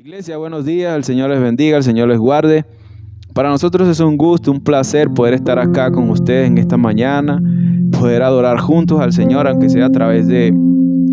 Iglesia, buenos días, el Señor les bendiga, el Señor les guarde. Para nosotros es un gusto, un placer poder estar acá con ustedes en esta mañana, poder adorar juntos al Señor, aunque sea a través de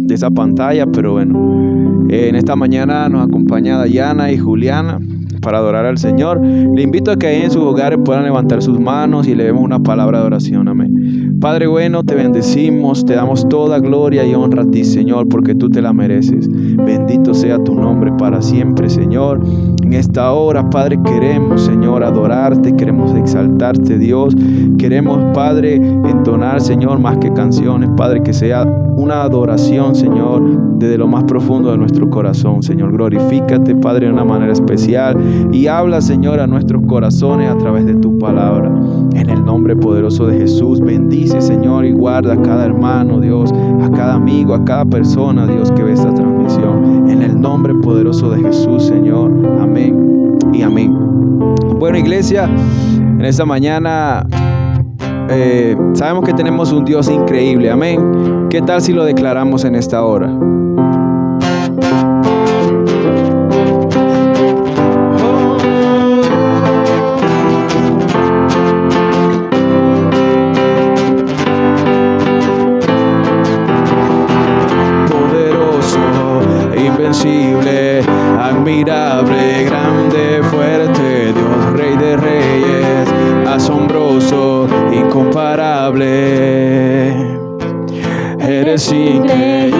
esa pantalla, pero bueno, en esta mañana nos acompaña Dayana y Juliana para adorar al Señor. Le invito a que ahí en sus hogares puedan levantar sus manos y le demos una palabra de oración. Amén. Padre bueno, te bendecimos, te damos toda gloria y honra a ti, Señor, porque tú te la mereces. Bendito sea tu nombre para siempre, Señor. En esta hora, Padre, queremos, Señor, adorarte, queremos exaltarte, Dios. Queremos, Padre, entonar, Señor, más que canciones, Padre, que sea una adoración, Señor, desde lo más profundo de nuestro corazón, Señor. Glorifícate, Padre, de una manera especial y habla, Señor, a nuestros corazones a través de tu palabra. En el nombre poderoso de Jesús, bendice, Señor, y guarda a cada hermano, Dios, a cada amigo, a cada persona, Dios, que ve esta transmisión. En el nombre poderoso de Jesús, Señor. Amén y amén. Bueno, iglesia, en esta mañana sabemos que tenemos un Dios increíble. Amén. ¿Qué tal si lo declaramos en esta hora? Admirable, grande, fuerte, Dios, Rey de Reyes, asombroso, incomparable. Eres increíble,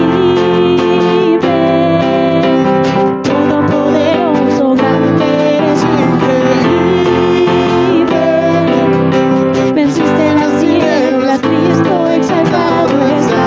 todopoderoso, grande, eres increíble. Venciste las tinieblas, Cristo exaltado está.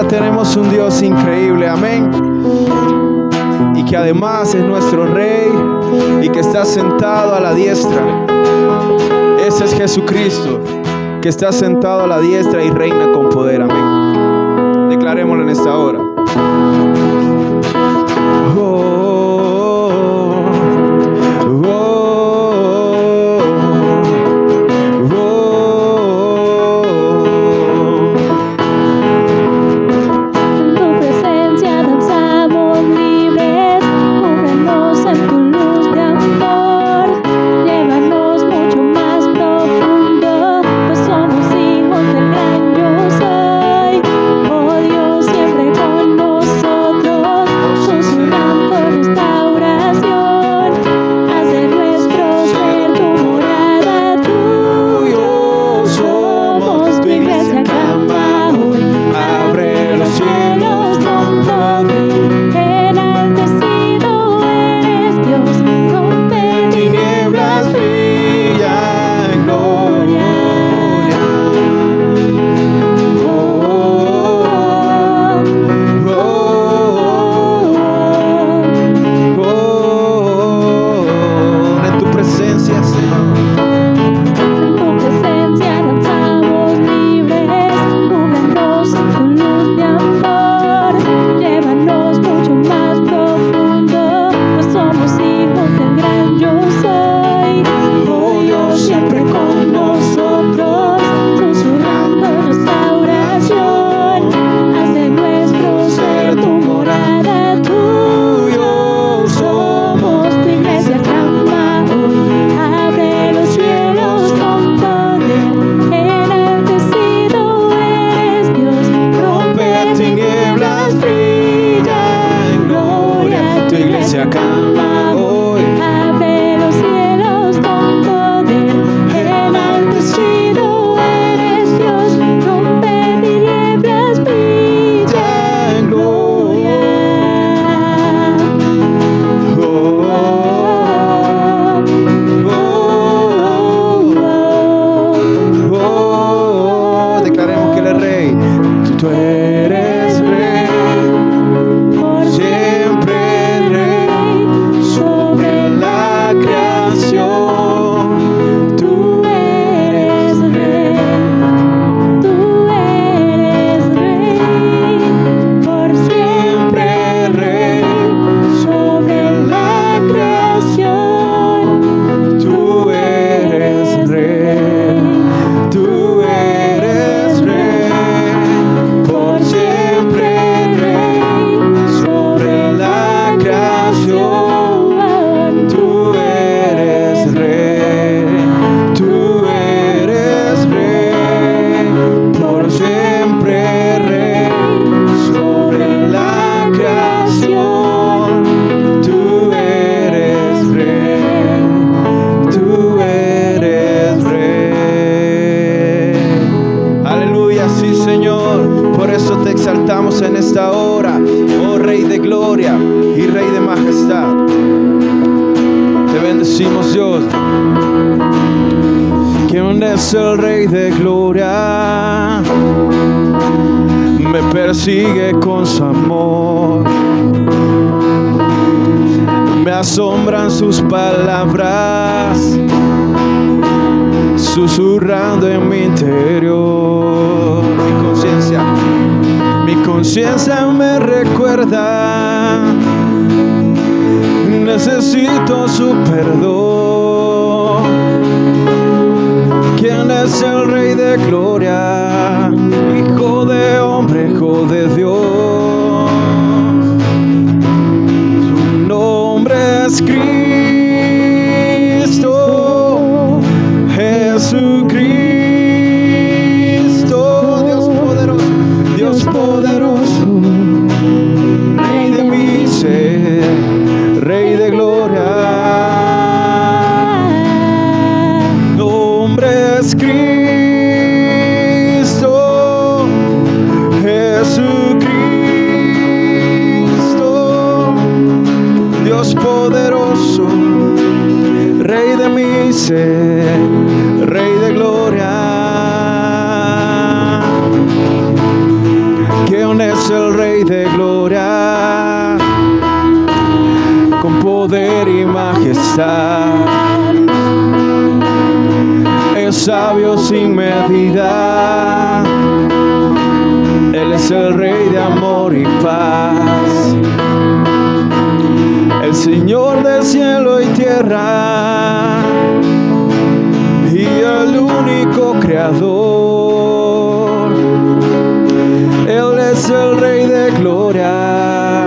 Tenemos un Dios increíble, amén, y que además es nuestro Rey y que está sentado a la diestra. Ese es Jesucristo, que está sentado a la diestra y reina con poder, amén. Declarémoslo en esta hora. Siempre con nosotros, susurrando adoramos en esta hora, oh Rey de gloria y Rey de majestad. Te bendecimos, Dios. ¿Quién es el Rey de gloria? Me persigue con su amor. Me asombran sus palabras, susurrando en mi interior. Mi conciencia me recuerda, necesito su perdón. ¿Quién es el Rey de gloria? Hijo de hombre, Hijo de Dios. Su nombre es Cristo, Jesucristo, Dios poderoso, Dios poderoso, Rey de mi ser, Rey de gloria. Nombre es Cristo, Jesucristo, Dios poderoso, Rey de mi ser, Rey de gloria. ¿Quién es el Rey de gloria? Con poder y majestad, es sabio sin medida. Él es el Rey de amor y paz, el Señor del cielo y tierra, y el único creador. Él es el Rey de gloria,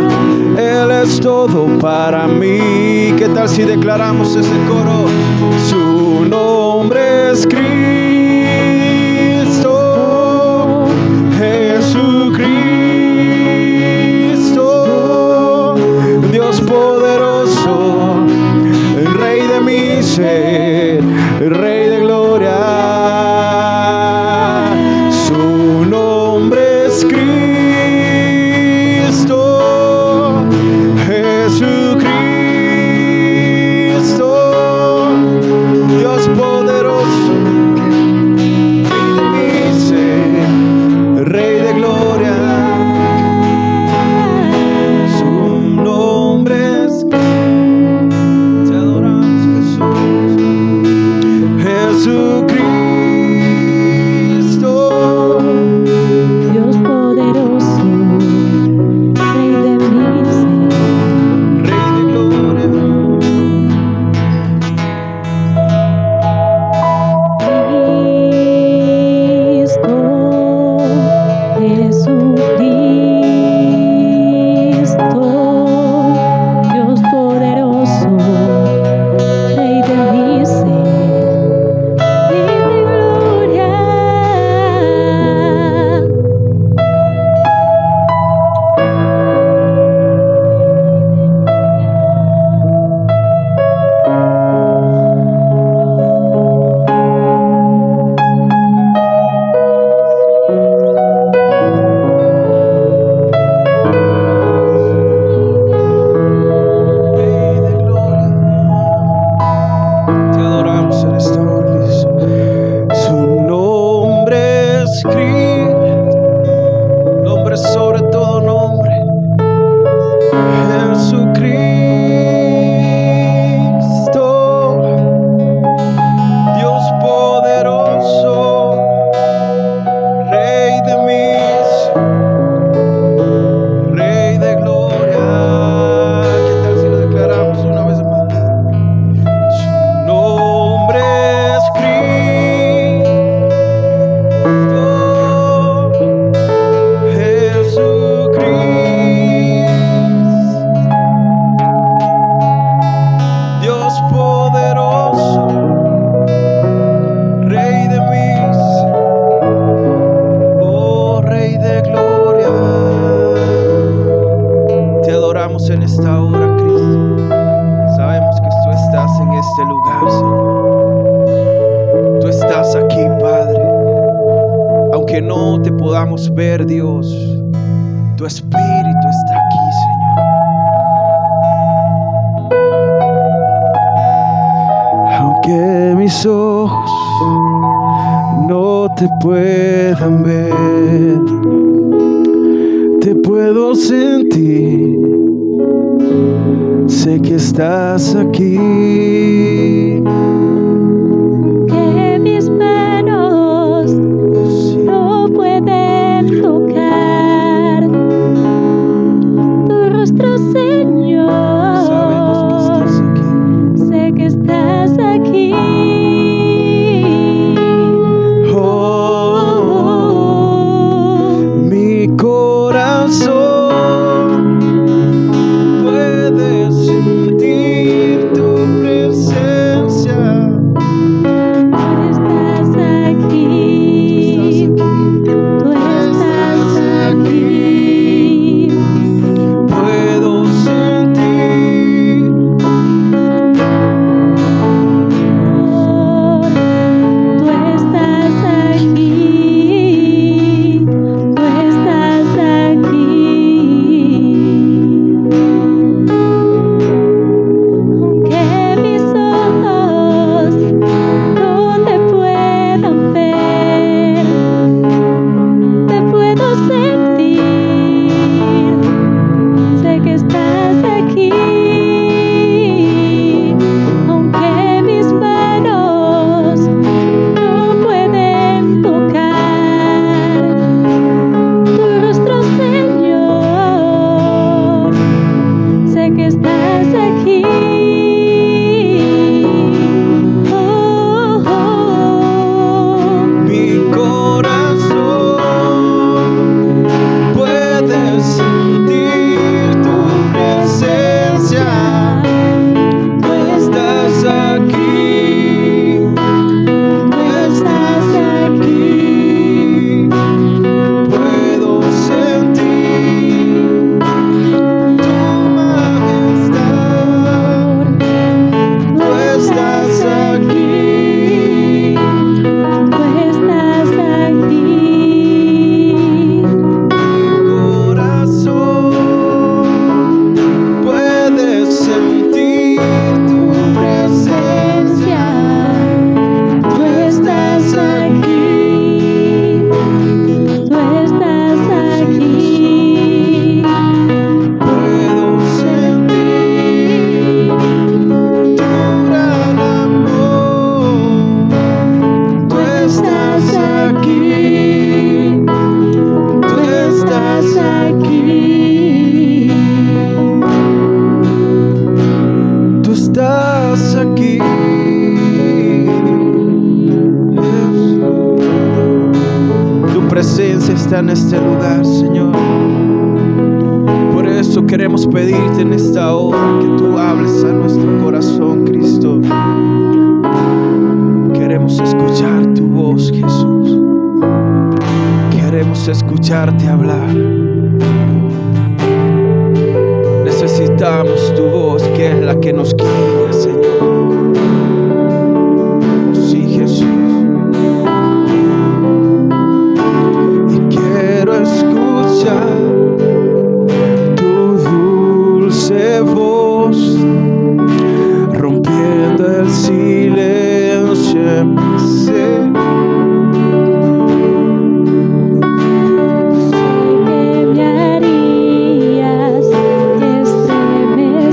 Él es todo para mí. ¿Qué tal si declaramos ese coro? Su nombre es Cristo, Jesucristo, Dios poderoso, el Rey de mi ser, el Rey de gloria. Su nombre es Cristo, Jesucristo, Dios poderoso, Rey de mi ser, Rey de gloria. Su nombre es Cristo. Te adoramos, Jesús. Jesucristo, Dios poderoso, Rey de mi ser. Rey de gloria. Cristo, Jesucristo, Dios poderoso, Rey de mi ser, Rey de gloria. Rey de gloria. Te adoramos en esta hora, Jesús. Su nombre es Cristo, nombre sobre todo nombre. Jesucristo, Dios poderoso, Rey de mis, Rey de gloria. ¿Qué tal si lo declaramos una vez más? Su nombre es Cristo, Jesucristo, Dios poderoso, Rey de mis, oh Rey de gloria. Te adoramos en esta hora, Cristo. Sabemos que tú estás en este lugar, Señor. Tú estás aquí, Padre. Aunque no te podamos ver, Dios, Tu Espíritu está aquí, Señor. Aunque mis ojos no te puedan ver, te puedo sentir. Sé que estás aquí. Que mis manos no pueden tocar tu rostro, Señor. Sabemos que estás aquí. Sé que estás aquí. Mi corazón puede sentir tu presencia. Tú estás aquí. Tú estás aquí. Puedo sentir. Tú estás aquí. Tú estás aquí. Aunque mis ojos no te puedan ver, te puedo sentir. Sé que estás aquí. Aunque mis manos no pueden tocar tu rostro, Señor. Sé que estás aquí. Mi corazón puede sentir tu presencia. Tú estás aquí. Tú estás aquí. Puedo sentir tu majestad. Tú estás aquí. Tú estás aquí. Corazón puede sentir tu presencia. Tú estás aquí. Tú estás aquí. Puedo sentir tu gran amor. Tú estás aquí. Tú estás aquí. Tú estás aquí. Jesús. Tu presencia está en este lugar, Señor. Por eso queremos pedirte en esta hora que tú hables a nuestro corazón, Cristo. Queremos escuchar tu voz, Jesús. Queremos escucharte hablar. Necesitamos tu voz, que es la que nos guía, Señor. Oh, sí, Jesús. Y quiero escuchar tu dulce voz, rompiendo el silencio en mi ser. Que me harías estremecer.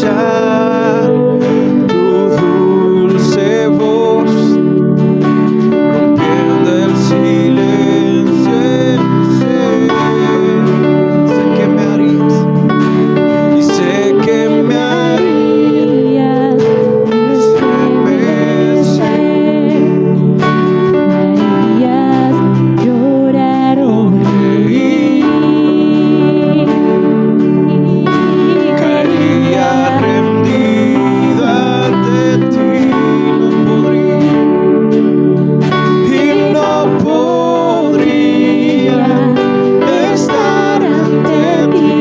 escuchar tu dulce voz, rompiendo el silencio en mi ser. Sé que me harías, y sé que me harías estremecer. Me harías llorar o reír. Caería rendido ante ti, no podría, y no podría estar ante ti,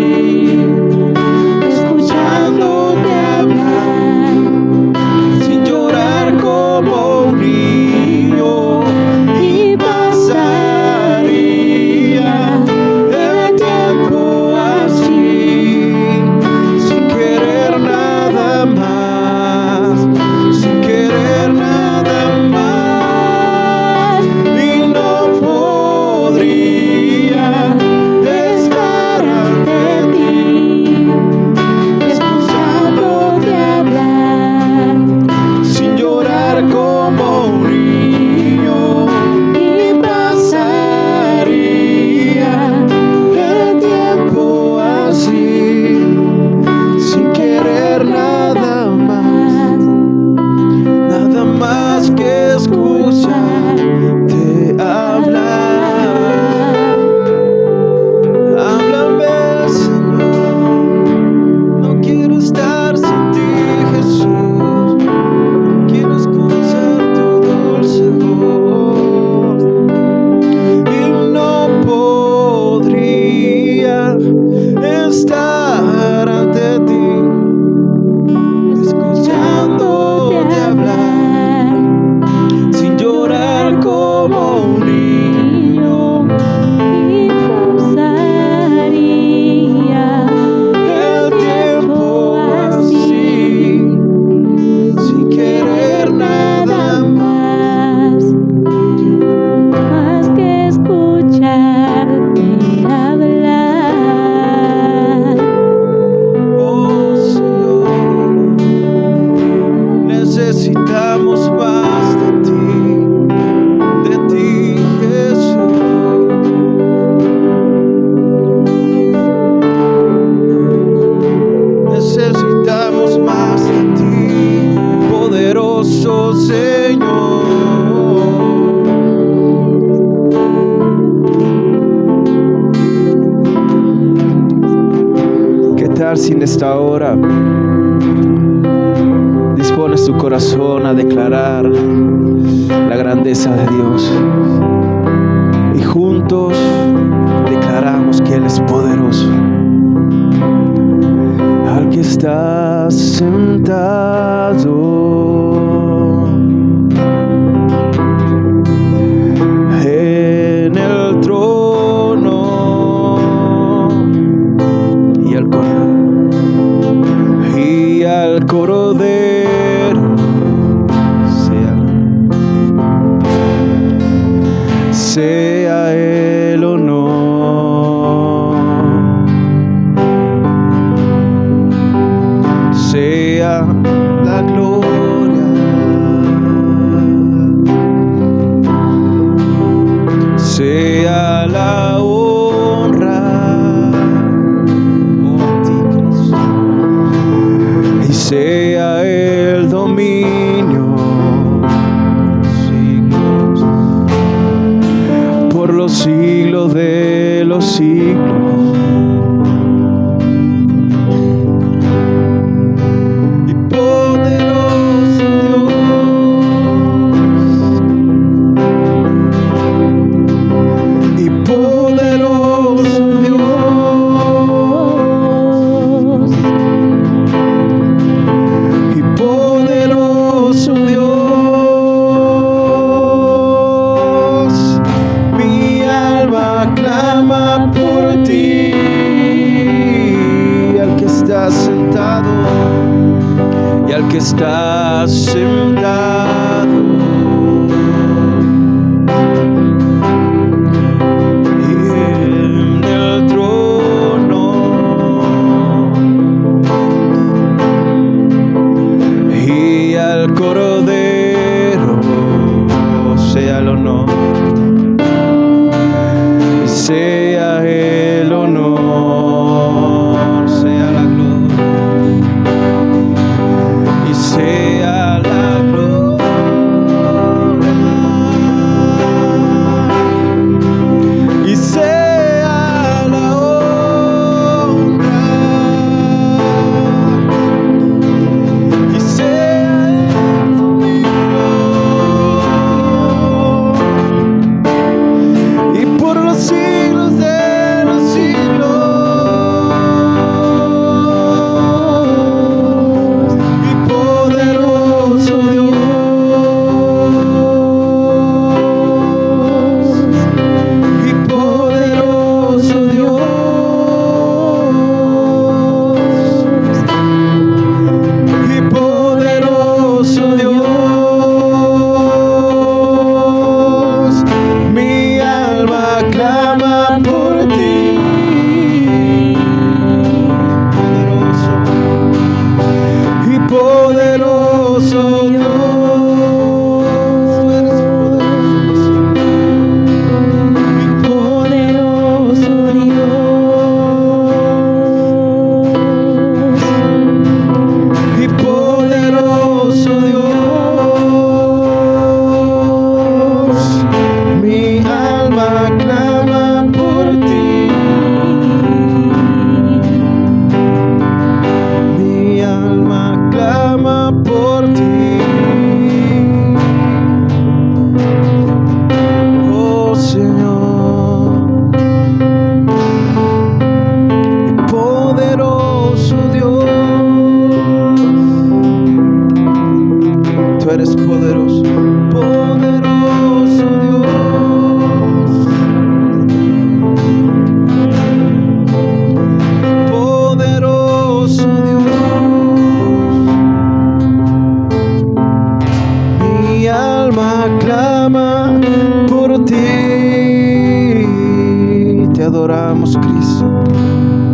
escuchándote hablar, sin llorar como un niño, y pasaría el tiempo así, sin querer nada más, sin querer nada más, y no podría estar ante ti, Escuchándote hablar sin llorar como un niño, y pasaría el tiempo así, sin querer nada más que escucharte hablar. Háblame, Señor, no quiero estar sin ti, Jesús, quiero escuchar tu dulce voz, y no podría estar ante ti, escuchándote hablar, sin llorar como un niño, y pasaría el tiempo así, sin querer nada más. más que escucharte hablar. Oh Señor, necesitamos más de ti, Jesús. Necesitamos más de ti, poderoso Señor. ¿Qué tal si en esta hora dispones tu corazón a declarar la grandeza de Dios? Y juntos declaramos que Él es poderoso. Al que está sentado en el trono, y al Cordero sea el honor, sea la gloria, sea la honra, oh ti, Cristo, y sea el dominio por los siglos de los siglos. Y poderoso Dios, y poderoso Dios, y poderoso Dios, mi alma clama por ti, al que está sentado y al que está sentado, y en el trono, al Cordero sea el honor, sea el honor, sea la gloria y sea la gloria y sea la honra y sea el dominio y por los siglos de los siglos y poderoso Dios y poderoso Dios y poderoso Dios, mi alma clama por ti, poderoso y poderoso Dios, eres poderoso y Poderoso Dios, y poderoso Dios, mi alma clama por ti, mi alma clama por ti, oh Señor, y poderoso Dios, tú eres poderoso, poderoso Dios, poderoso Dios, mi alma clama por ti, te adoramos Cristo,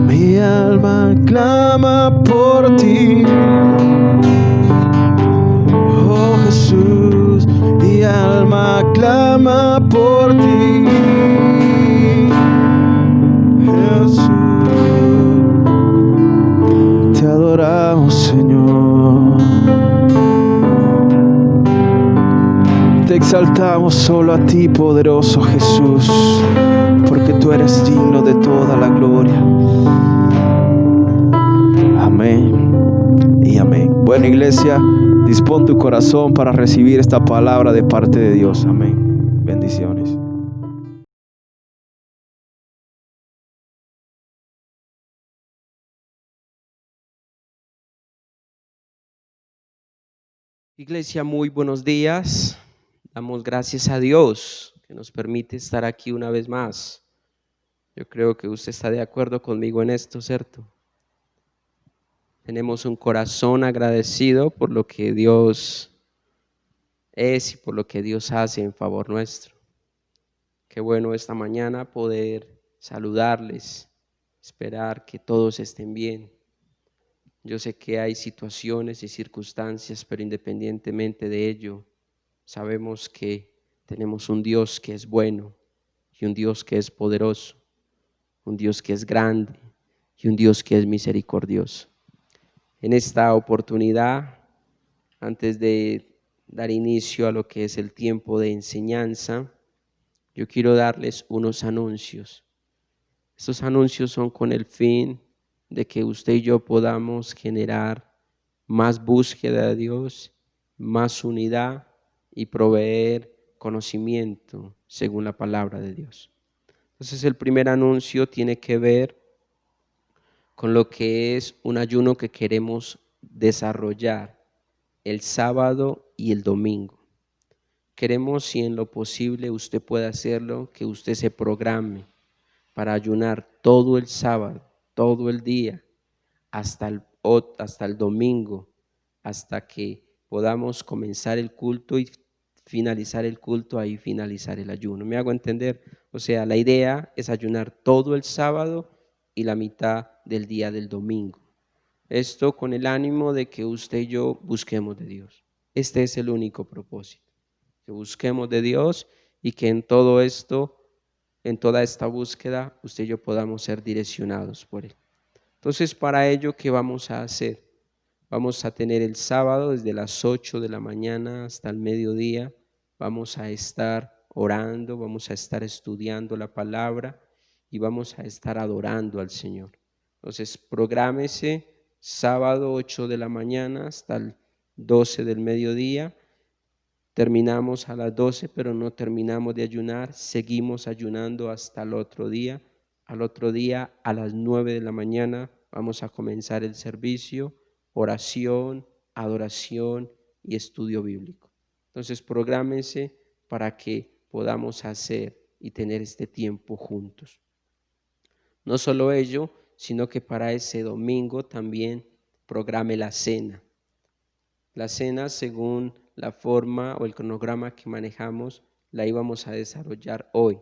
mi alma clama por ti, oh Jesús, mi alma clama por ti, Jesús, te adoramos Señor, te exaltamos solo a ti, poderoso Jesús, porque tú eres digno de toda la gloria. Amén y amén. Bueno, iglesia, dispón tu corazón para recibir esta palabra de parte de Dios. Amén. Bendiciones. Iglesia, muy buenos días. Damos gracias a Dios que nos permite estar aquí una vez más. Yo creo que usted está de acuerdo conmigo en esto, ¿cierto? Tenemos un corazón agradecido por lo que Dios es y por lo que Dios hace en favor nuestro. Qué bueno esta mañana poder saludarles, esperar que todos estén bien. Yo sé que hay situaciones y circunstancias, pero independientemente de ello, sabemos que tenemos un Dios que es bueno y un Dios que es poderoso, un Dios que es grande y un Dios que es misericordioso. En esta oportunidad, antes de dar inicio a lo que es el tiempo de enseñanza, yo quiero darles unos anuncios. Estos anuncios son con el fin de que usted y yo podamos generar más búsqueda de Dios, más unidad y proveer conocimiento según la palabra de Dios. Entonces el primer anuncio tiene que ver con lo que es un ayuno que queremos desarrollar el sábado y el domingo. Queremos, si en lo posible usted puede hacerlo, que usted se programe para ayunar todo el sábado, todo el día, hasta el domingo, hasta que podamos comenzar el culto y finalizar el culto, ahí finalizar el ayuno. ¿Me hago entender? O sea, la idea es ayunar todo el sábado y la mitad del día del domingo. Esto con el ánimo de que usted y yo busquemos de Dios. Este es el único propósito, que busquemos de Dios y que en todo esto, en toda esta búsqueda, usted y yo podamos ser direccionados por Él. Entonces, para ello, ¿qué vamos a hacer? Vamos a tener el sábado desde las 8 de la mañana hasta el mediodía. Vamos a estar orando, vamos a estar estudiando la palabra y vamos a estar adorando al Señor. Entonces, prográmese sábado 8 de la mañana hasta el 12 del mediodía. Terminamos a las 12, pero no terminamos de ayunar. Seguimos ayunando hasta el otro día. Al otro día, a las 9 de la mañana, vamos a comenzar el servicio, oración, adoración y estudio bíblico. Entonces, prográmense para que podamos hacer y tener este tiempo juntos. No solo ello, sino que para ese domingo también programe la cena. La cena, según la forma o el cronograma que manejamos, la íbamos a desarrollar hoy,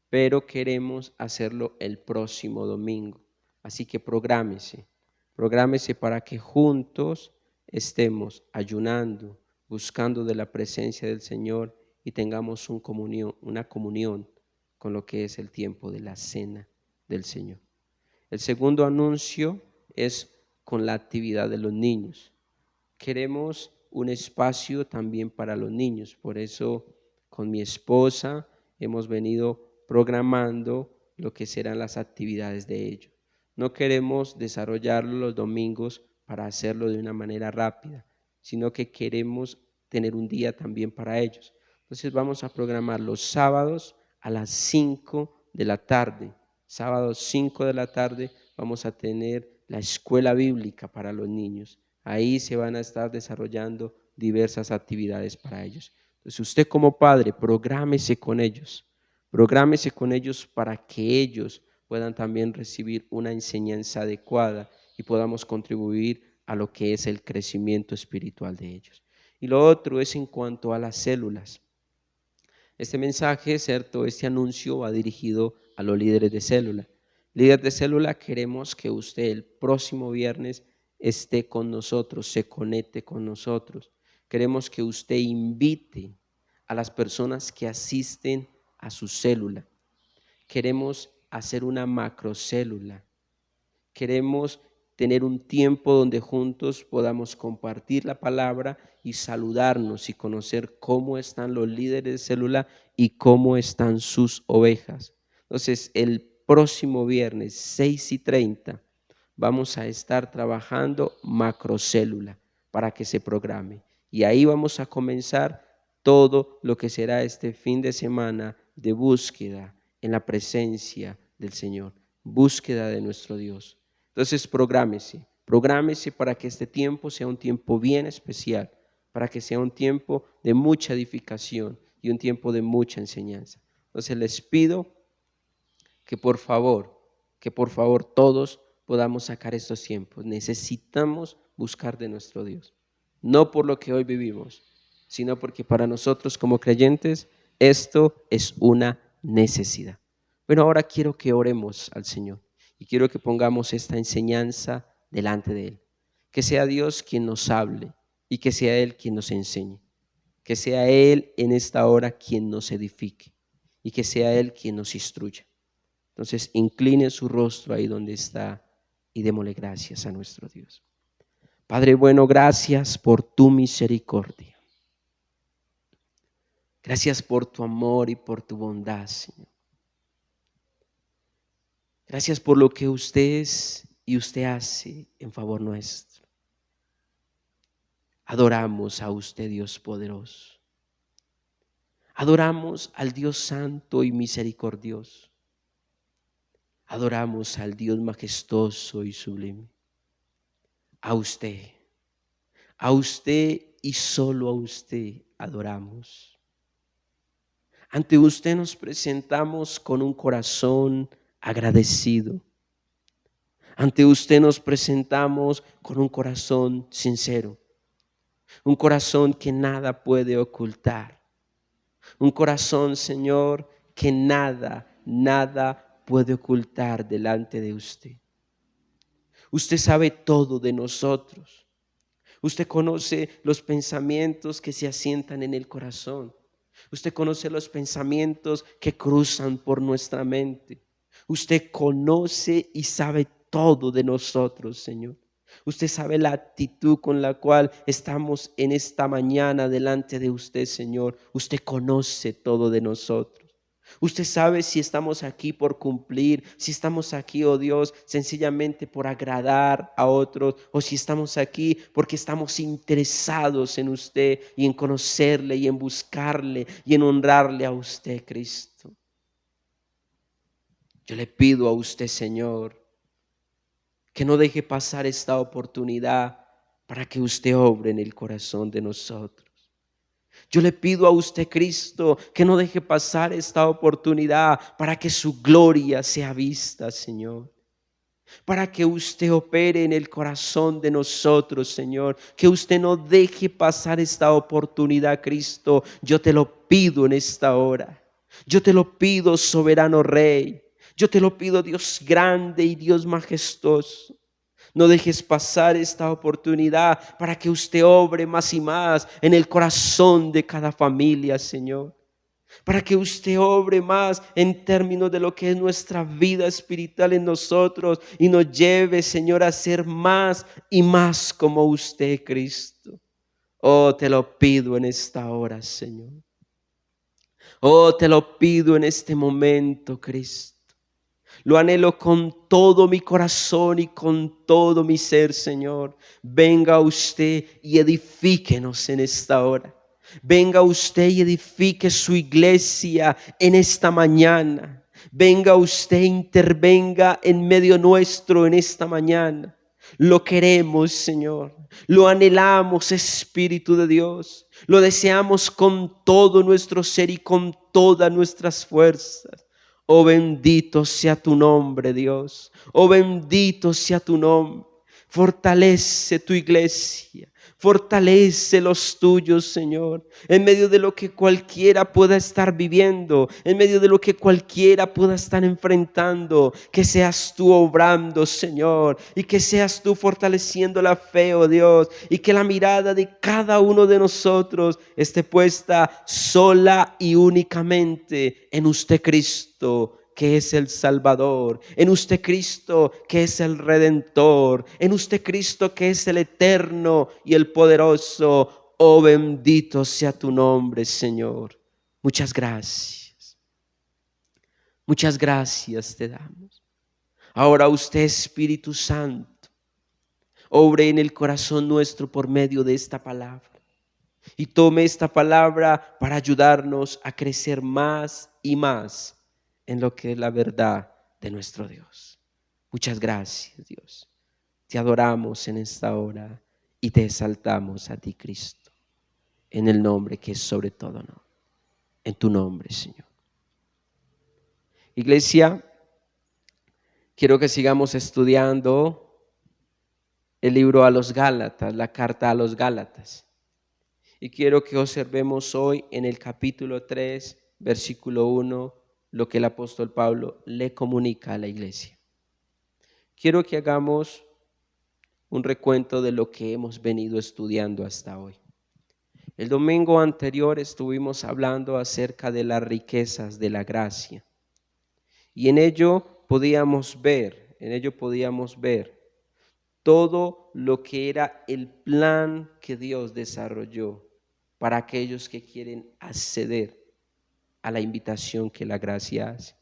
pero queremos hacerlo el próximo domingo. Así que prográmese para que juntos estemos ayunando, buscando de la presencia del Señor y tengamos una comunión con lo que es el tiempo de la cena del Señor. El segundo anuncio es con la actividad de los niños. Queremos un espacio también para los niños, por eso con mi esposa hemos venido programando lo que serán las actividades de ellos. No queremos desarrollarlo los domingos para hacerlo de una manera rápida, sino que queremos tener un día también para ellos. Entonces vamos a programar los sábados a las 5 de la tarde. Sábados 5 de la tarde vamos a tener la escuela bíblica para los niños. Ahí se van a estar desarrollando diversas actividades para ellos. Entonces usted como padre, prográmese con ellos para que ellos puedan también recibir una enseñanza adecuada y podamos contribuir a lo que es el crecimiento espiritual de ellos. Y lo otro es en cuanto a las células. Este mensaje, ¿cierto? Este anuncio va dirigido a los líderes de célula. Líder de célula, queremos que usted el próximo viernes esté con nosotros, se conecte con nosotros. Queremos que usted invite a las personas que asisten a su célula. Queremos hacer una macrocélula. Queremos tener un tiempo donde juntos podamos compartir la palabra y saludarnos y conocer cómo están los líderes de célula y cómo están sus ovejas. Entonces, el próximo viernes 6:30 vamos a estar trabajando macrocélula para que se programe. Y ahí vamos a comenzar todo lo que será este fin de semana de búsqueda en la presencia del Señor, búsqueda de nuestro Dios. Entonces prográmese para que este tiempo sea un tiempo bien especial, para que sea un tiempo de mucha edificación y un tiempo de mucha enseñanza. Entonces les pido que por favor todos podamos sacar estos tiempos. Necesitamos buscar de nuestro Dios, no por lo que hoy vivimos, sino porque para nosotros como creyentes esto es una necesidad. Bueno, ahora quiero que oremos al Señor y quiero que pongamos esta enseñanza delante de Él. Que sea Dios quien nos hable y que sea Él quien nos enseñe. Que sea Él en esta hora quien nos edifique y que sea Él quien nos instruya. Entonces incline su rostro ahí donde está y démosle gracias a nuestro Dios. Padre bueno, gracias por tu misericordia. Gracias por tu amor y por tu bondad, Señor. Gracias por lo que usted es y usted hace en favor nuestro. Adoramos a usted, Dios poderoso. Adoramos al Dios santo y misericordioso. Adoramos al Dios majestuoso y sublime. A usted y solo a usted adoramos. Ante usted nos presentamos con un corazón agradecido. Ante usted nos presentamos con un corazón sincero, un corazón que nada puede ocultar, un corazón, Señor, que nada puede ocultar delante de usted. Usted sabe todo de nosotros. Usted conoce los pensamientos que se asientan en el corazón. Usted conoce los pensamientos que cruzan por nuestra mente. Usted conoce y sabe todo de nosotros, Señor. Usted sabe la actitud con la cual estamos en esta mañana delante de usted, Señor. Usted conoce todo de nosotros. Usted sabe si estamos aquí por cumplir, si estamos aquí, oh Dios, sencillamente por agradar a otros, o si estamos aquí porque estamos interesados en usted y en conocerle y en buscarle y en honrarle a usted, Cristo. Yo le pido a usted, Señor, que no deje pasar esta oportunidad para que usted obre en el corazón de nosotros. Yo le pido a usted, Cristo, que no deje pasar esta oportunidad para que su gloria sea vista, Señor. Para que usted opere en el corazón de nosotros, Señor. Que usted no deje pasar esta oportunidad, Cristo. Yo te lo pido en esta hora. Yo te lo pido, soberano Rey. Yo te lo pido, Dios grande y Dios majestuoso. No dejes pasar esta oportunidad para que usted obre más y más en el corazón de cada familia, Señor. Para que usted obre más en términos de lo que es nuestra vida espiritual en nosotros y nos lleve, Señor, a ser más y más como usted, Cristo. Oh, te lo pido en esta hora, Señor. Oh, te lo pido en este momento, Cristo. Lo anhelo con todo mi corazón y con todo mi ser, Señor. Venga usted y edifíquenos en esta hora. Venga usted y edifique su iglesia en esta mañana. Venga usted e intervenga en medio nuestro en esta mañana. Lo queremos, Señor. Lo anhelamos, Espíritu de Dios. Lo deseamos con todo nuestro ser y con todas nuestras fuerzas. Oh, bendito sea tu nombre, Dios. Oh, bendito sea tu nombre. Fortalece tu iglesia. Fortalece los tuyos, Señor, en medio de lo que cualquiera pueda estar viviendo, en medio de lo que cualquiera pueda estar enfrentando. Que seas tú obrando, Señor, y que seas tú fortaleciendo la fe, oh Dios, y que la mirada de cada uno de nosotros esté puesta sola y únicamente en usted, Cristo, que es el Salvador, en usted, Cristo, que es el Redentor, en usted, Cristo, que es el eterno y el poderoso. Oh, bendito sea tu nombre, Señor. Muchas gracias. Muchas gracias te damos. Ahora usted, Espíritu Santo, obre en el corazón nuestro por medio de esta palabra. Y tome esta palabra para ayudarnos a crecer más y más en lo que es la verdad de nuestro Dios. Muchas gracias, Dios. Te adoramos en esta hora y te exaltamos a ti, Cristo, en el nombre que es sobre todo nombre. En tu nombre, Señor. Iglesia, quiero que sigamos estudiando el libro a los Gálatas, la carta a los Gálatas. Y quiero que observemos hoy en el capítulo 3, versículo 1, lo que el apóstol Pablo le comunica a la iglesia. Quiero que hagamos un recuento de lo que hemos venido estudiando hasta hoy. El domingo anterior estuvimos hablando acerca de las riquezas de la gracia. Y en ello podíamos ver todo lo que era el plan que Dios desarrolló para aquellos que quieren acceder a la invitación que la gracia hace.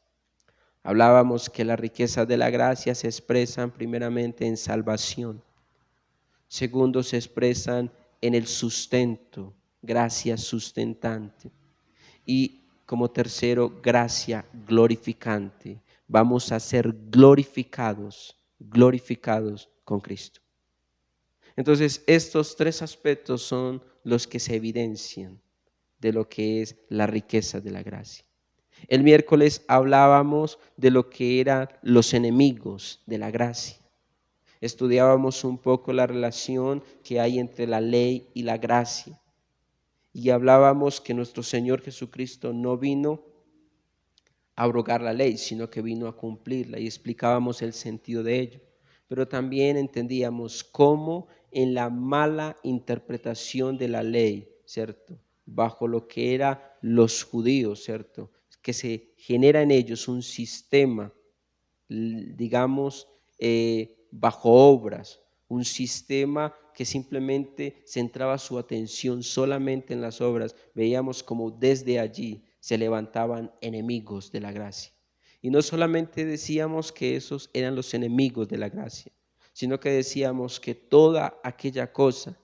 Hablábamos que las riquezas de la gracia se expresan primeramente en salvación. Segundo, se expresan en el sustento, gracia sustentante. Y como tercero, gracia glorificante. Vamos a ser glorificados con Cristo. Entonces, estos tres aspectos son los que se evidencian de lo que es la riqueza de la gracia. El miércoles hablábamos de lo que eran los enemigos de la gracia. Estudiábamos un poco la relación que hay entre la ley y la gracia. Y hablábamos que nuestro Señor Jesucristo no vino a abrogar la ley, sino que vino a cumplirla, y explicábamos el sentido de ello. Pero también entendíamos cómo en la mala interpretación de la ley, ¿cierto? Bajo lo que eran los judíos, ¿cierto? Que se genera en ellos un sistema, digamos, bajo obras, un sistema que simplemente centraba su atención solamente en las obras. Veíamos como desde allí se levantaban enemigos de la gracia. Y no solamente decíamos que esos eran los enemigos de la gracia, sino que decíamos que toda aquella cosa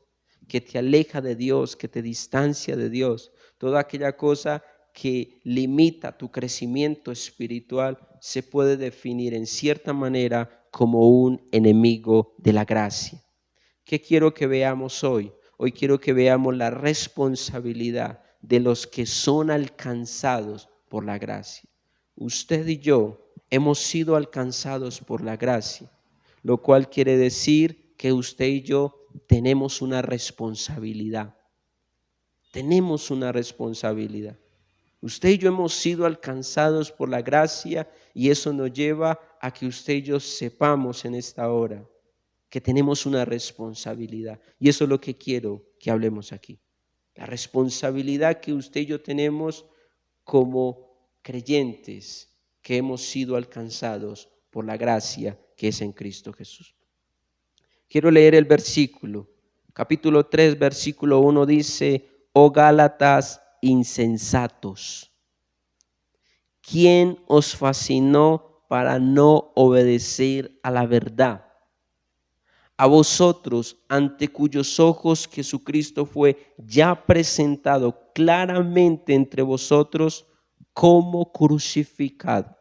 que te aleja de Dios, que te distancia de Dios, toda aquella cosa que limita tu crecimiento espiritual, se puede definir en cierta manera como un enemigo de la gracia. ¿Qué quiero que veamos hoy? Hoy quiero que veamos la responsabilidad de los que son alcanzados por la gracia. Usted y yo hemos sido alcanzados por la gracia, lo cual quiere decir que usted y yo tenemos una responsabilidad. Tenemos una responsabilidad. Usted y yo hemos sido alcanzados por la gracia y eso nos lleva a que usted y yo sepamos en esta hora que tenemos una responsabilidad. Y eso es lo que quiero que hablemos aquí. La responsabilidad que usted y yo tenemos como creyentes que hemos sido alcanzados por la gracia que es en Cristo Jesús. Quiero leer el versículo. Capítulo 3, versículo 1 dice: oh Gálatas insensatos, ¿quién os fascinó para no obedecer a la verdad? A vosotros, ante cuyos ojos Jesucristo fue ya presentado claramente entre vosotros como crucificado.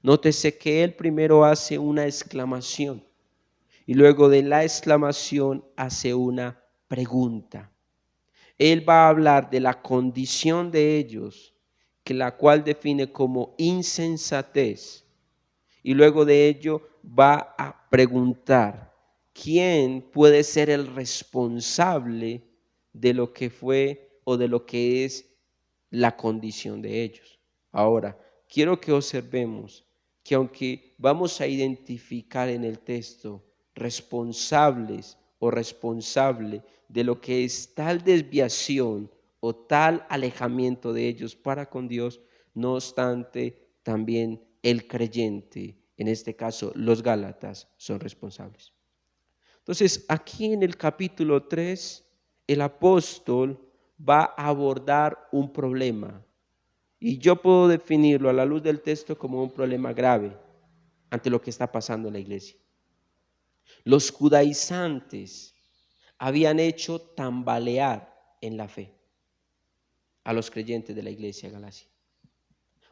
Nótese que él primero hace una exclamación y luego de la exclamación hace una pregunta. Él va a hablar de la condición de ellos, que la cual define como insensatez, y luego de ello va a preguntar: ¿quién puede ser el responsable de lo que fue o de lo que es la condición de ellos? Ahora, quiero que observemos que aunque vamos a identificar en el texto responsables o responsable de lo que es tal desviación o tal alejamiento de ellos para con Dios, no obstante, también el creyente, en este caso los Gálatas, son responsables. Entonces, aquí en el capítulo 3, el apóstol va a abordar un problema. Y yo puedo definirlo a la luz del texto como un problema grave ante lo que está pasando en la iglesia. Los judaizantes habían hecho tambalear en la fe a los creyentes de la iglesia de Galacia.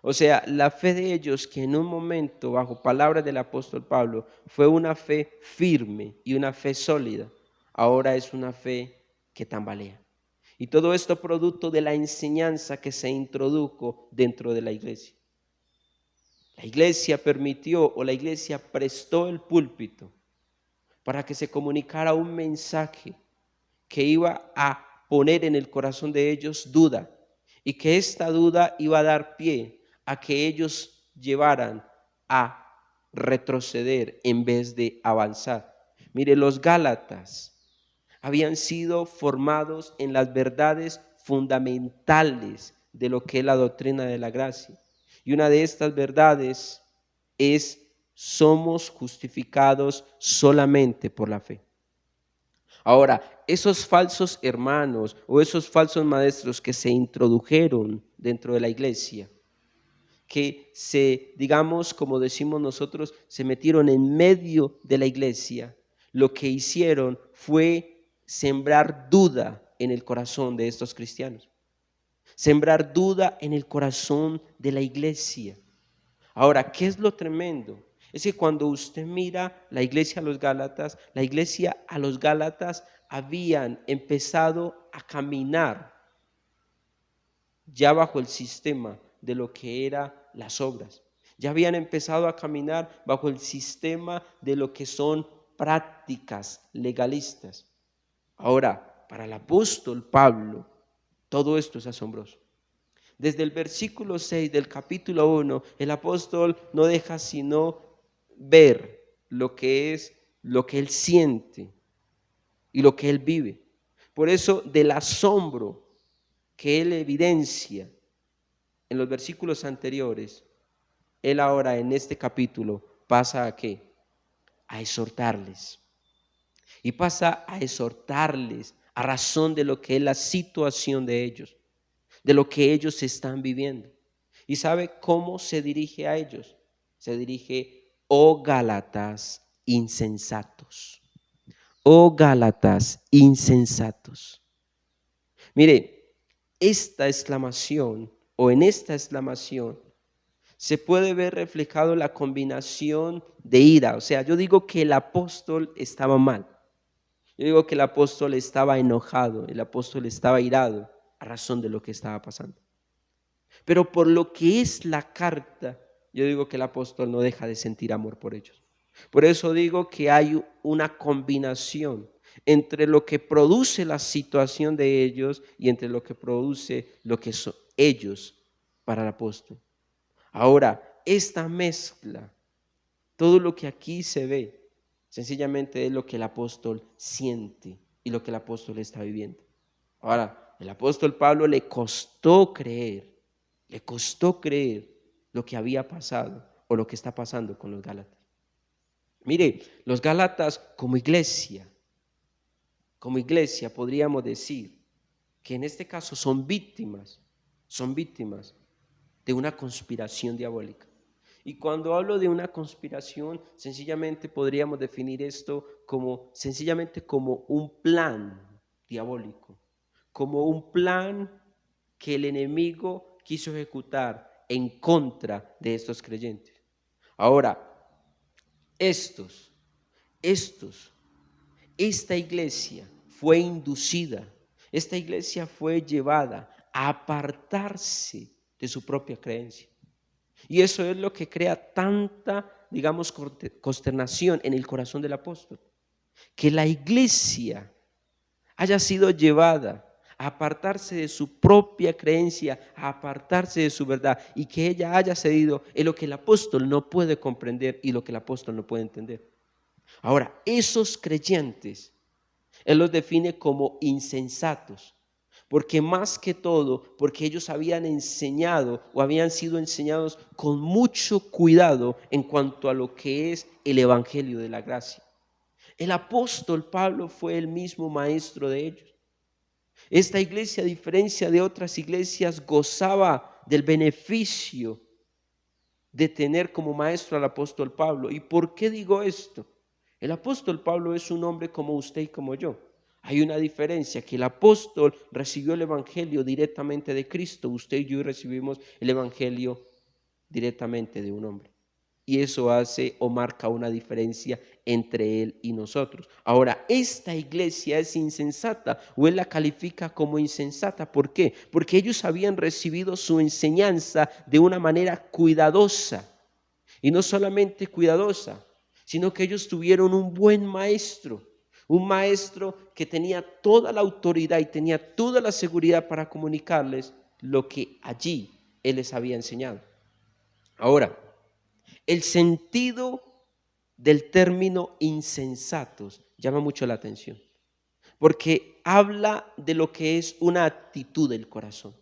O sea, la fe de ellos, que en un momento, bajo palabras del apóstol Pablo, fue una fe firme y una fe sólida, ahora es una fe que tambalea. Y todo esto producto de la enseñanza que se introdujo dentro de la iglesia. La iglesia permitió o la iglesia prestó el púlpito para que se comunicara un mensaje que iba a poner en el corazón de ellos duda, y que esta duda iba a dar pie a que ellos llevaran a retroceder en vez de avanzar. Mire, los Gálatas habían sido formados en las verdades fundamentales de lo que es la doctrina de la gracia. Y una de estas verdades es: somos justificados solamente por la fe. Ahora, esos falsos hermanos o esos falsos maestros que se introdujeron dentro de la iglesia, que digamos, como decimos nosotros, se metieron en medio de la iglesia, lo que hicieron fue sembrar duda en el corazón de estos cristianos, sembrar duda en el corazón de la iglesia. Ahora, ¿qué es lo tremendo? Es que cuando usted mira la iglesia a los Gálatas, la iglesia a los Gálatas habían empezado a caminar ya bajo el sistema de lo que eran las obras. Ya habían empezado a caminar bajo el sistema de lo que son prácticas legalistas. Ahora, para el apóstol Pablo, todo esto es asombroso. Desde el versículo 6 del capítulo 1, el apóstol no deja sino ver lo que es, lo que él siente. y lo que él vive. Por eso del asombro que él evidencia en los versículos anteriores, él ahora en este capítulo pasa ¿a qué? A exhortarles. Y pasa a exhortarles a razón de lo que es la situación de ellos, de lo que ellos están viviendo. ¿Y sabe cómo se dirige a ellos? Se dirige, oh Gálatas insensatos. Oh Gálatas insensatos. Mire, esta exclamación o en esta exclamación se puede ver reflejado la combinación de ira. O sea, yo digo que el apóstol estaba mal. Yo digo que el apóstol estaba enojado, el apóstol estaba irado a razón de lo que estaba pasando. Pero por lo que es la carta, yo digo que el apóstol no deja de sentir amor por ellos. Por eso digo que hay una combinación entre lo que produce la situación de ellos y entre lo que produce lo que son ellos para el apóstol. Ahora, esta mezcla, todo lo que aquí se ve, sencillamente es lo que el apóstol siente y lo que el apóstol está viviendo. Ahora, el apóstol Pablo le costó creer lo que había pasado o lo que está pasando con los Gálatas. Mire, los Gálatas como iglesia podríamos decir que en este caso son víctimas de una conspiración diabólica. Y cuando hablo de una conspiración, sencillamente podríamos definir esto sencillamente como un plan diabólico, como un plan que el enemigo quiso ejecutar en contra de estos creyentes. Ahora, esta iglesia fue inducida, esta iglesia fue llevada a apartarse de su propia creencia. Y eso es lo que crea tanta, digamos, consternación en el corazón del apóstol. Que la iglesia haya sido llevada a apartarse de su propia creencia, a apartarse de su verdad, y que ella haya cedido en lo que el apóstol no puede comprender y lo que el apóstol no puede entender. Ahora, esos creyentes, él los define como insensatos. Porque más que todo, porque ellos habían enseñado o habían sido enseñados con mucho cuidado en cuanto a lo que es el evangelio de la gracia. El apóstol Pablo fue el mismo maestro de ellos. Esta iglesia, a diferencia de otras iglesias, gozaba del beneficio de tener como maestro al apóstol Pablo. ¿Y por qué digo esto? El apóstol Pablo es un hombre como usted y como yo. Hay una diferencia, que el apóstol recibió el evangelio directamente de Cristo. Usted y yo recibimos el evangelio directamente de un hombre. Y eso hace o marca una diferencia entre él y nosotros. Ahora, esta iglesia es insensata, o él la califica como insensata. ¿Por qué? Porque ellos habían recibido su enseñanza de una manera cuidadosa. Y no solamente cuidadosa, sino que ellos tuvieron un buen maestro. Un maestro que tenía toda la autoridad y tenía toda la seguridad para comunicarles lo que allí él les había enseñado. Ahora, el sentido del término insensatos llama mucho la atención, porque habla de lo que es una actitud del corazón.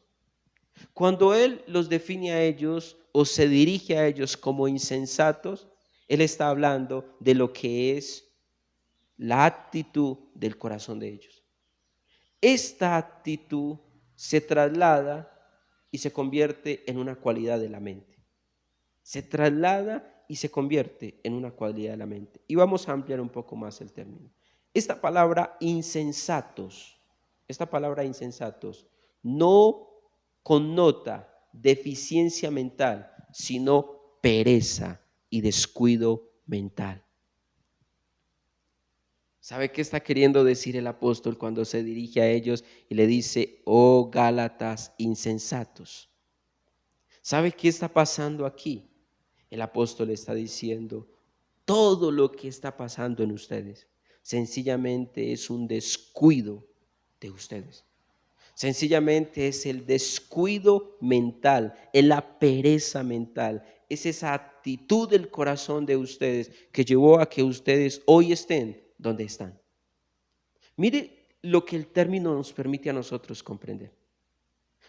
Cuando él los define a ellos o se dirige a ellos como insensatos, él está hablando de lo que es la actitud del corazón de ellos. Esta actitud se traslada y se convierte en una cualidad de la mente. Se traslada y se convierte en una cualidad de la mente. Y vamos a ampliar un poco más el término. Esta palabra insensatos no connota deficiencia mental, sino pereza y descuido mental. ¿Sabe qué está queriendo decir el apóstol cuando se dirige a ellos y le dice, oh Gálatas insensatos? ¿Sabe qué está pasando aquí? El apóstol está diciendo, todo lo que está pasando en ustedes sencillamente es un descuido de ustedes. Sencillamente es el descuido mental, es la pereza mental, es esa actitud del corazón de ustedes que llevó a que ustedes hoy estén donde están. Mire lo que el término nos permite a nosotros comprender.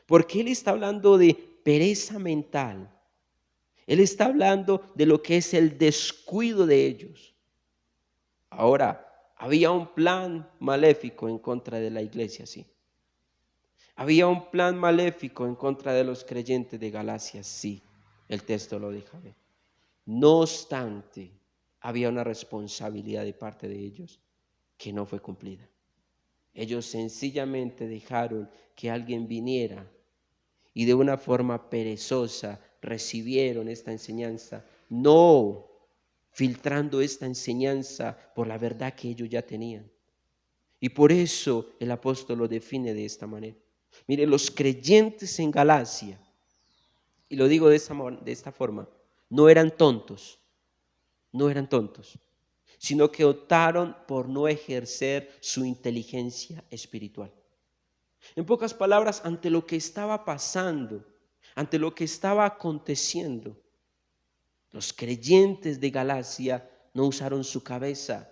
Porque Él está hablando de pereza mental. Él está hablando de lo que es el descuido de ellos. Ahora, había un plan maléfico en contra de la iglesia, sí. Había un plan maléfico en contra de los creyentes de Galacia, sí. El texto lo deja ver. No obstante, había una responsabilidad de parte de ellos que no fue cumplida. Ellos sencillamente dejaron que alguien viniera y de una forma perezosa recibieron esta enseñanza, no filtrando esta enseñanza por la verdad que ellos ya tenían. Y por eso el apóstol lo define de esta manera. Mire, los creyentes en Galacia, y lo digo de esta forma, no eran tontos, sino que optaron por no ejercer su inteligencia espiritual. En pocas palabras, ante lo que estaba pasando, ante lo que estaba aconteciendo, los creyentes de Galacia no usaron su cabeza,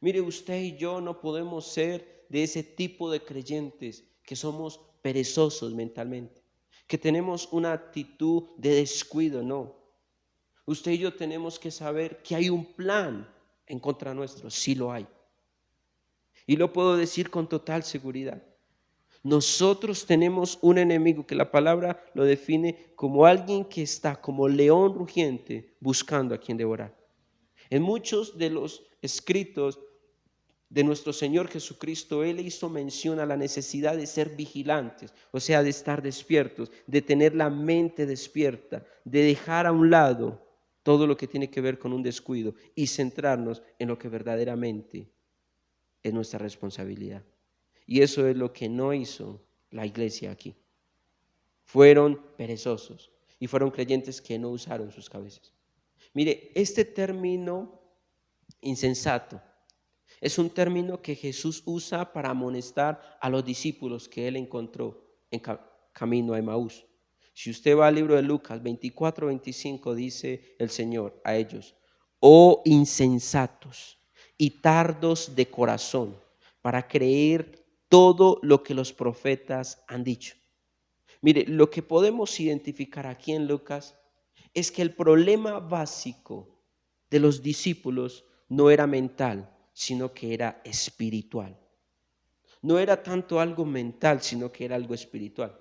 Mire, usted y yo no podemos ser de ese tipo de creyentes que somos perezosos mentalmente, que tenemos una actitud de descuido, no. Usted y yo tenemos que saber que hay un plan en contra nuestro, sí lo hay. Y lo puedo decir con total seguridad. Nosotros tenemos un enemigo que la palabra lo define como alguien que está como león rugiente buscando a quien devorar. En muchos de los escritos de nuestro Señor Jesucristo, Él hizo mención a la necesidad de ser vigilantes, o sea, de estar despiertos, de tener la mente despierta, de dejar a un lado todo lo que tiene que ver con un descuido y centrarnos en lo que verdaderamente es nuestra responsabilidad. Y eso es lo que no hizo la iglesia aquí. Fueron perezosos y fueron creyentes que no usaron sus cabezas. Mire, este término insensato es un término que Jesús usa para amonestar a los discípulos que Él encontró en camino a Emaús. Si usted va al libro de Lucas 24-25, dice el Señor a ellos: oh insensatos y tardos de corazón para creer todo lo que los profetas han dicho. Mire, lo que podemos identificar aquí en Lucas es que el problema básico de los discípulos no era mental, sino que era espiritual. No era tanto algo mental, sino que era algo espiritual,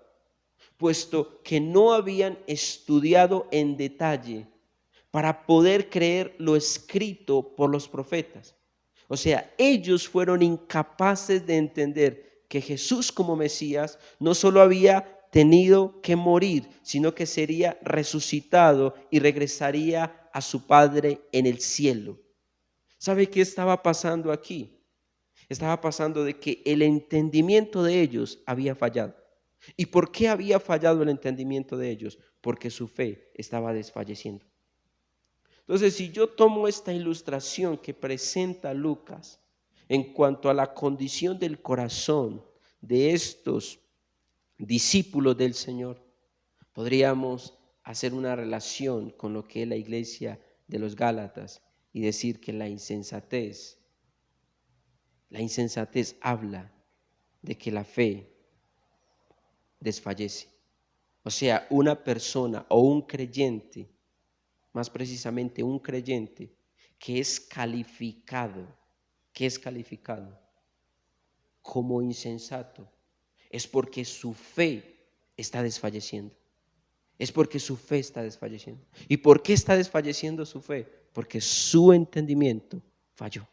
puesto que no habían estudiado en detalle para poder creer lo escrito por los profetas. O sea, ellos fueron incapaces de entender que Jesús como Mesías no solo había tenido que morir, sino que sería resucitado y regresaría a su Padre en el cielo. ¿Sabe qué estaba pasando aquí? Estaba pasando de que el entendimiento de ellos había fallado. ¿Y por qué había fallado el entendimiento de ellos? Porque su fe estaba desfalleciendo. Entonces, si yo tomo esta ilustración que presenta Lucas en cuanto a la condición del corazón de estos discípulos del Señor, podríamos hacer una relación con lo que es la iglesia de los Gálatas y decir que la insensatez habla de que la fe desfallece. O sea, una persona o un creyente, más precisamente un creyente que es calificado como insensato, es porque su fe está desfalleciendo. ¿Y por qué está desfalleciendo su fe? Porque su entendimiento falló.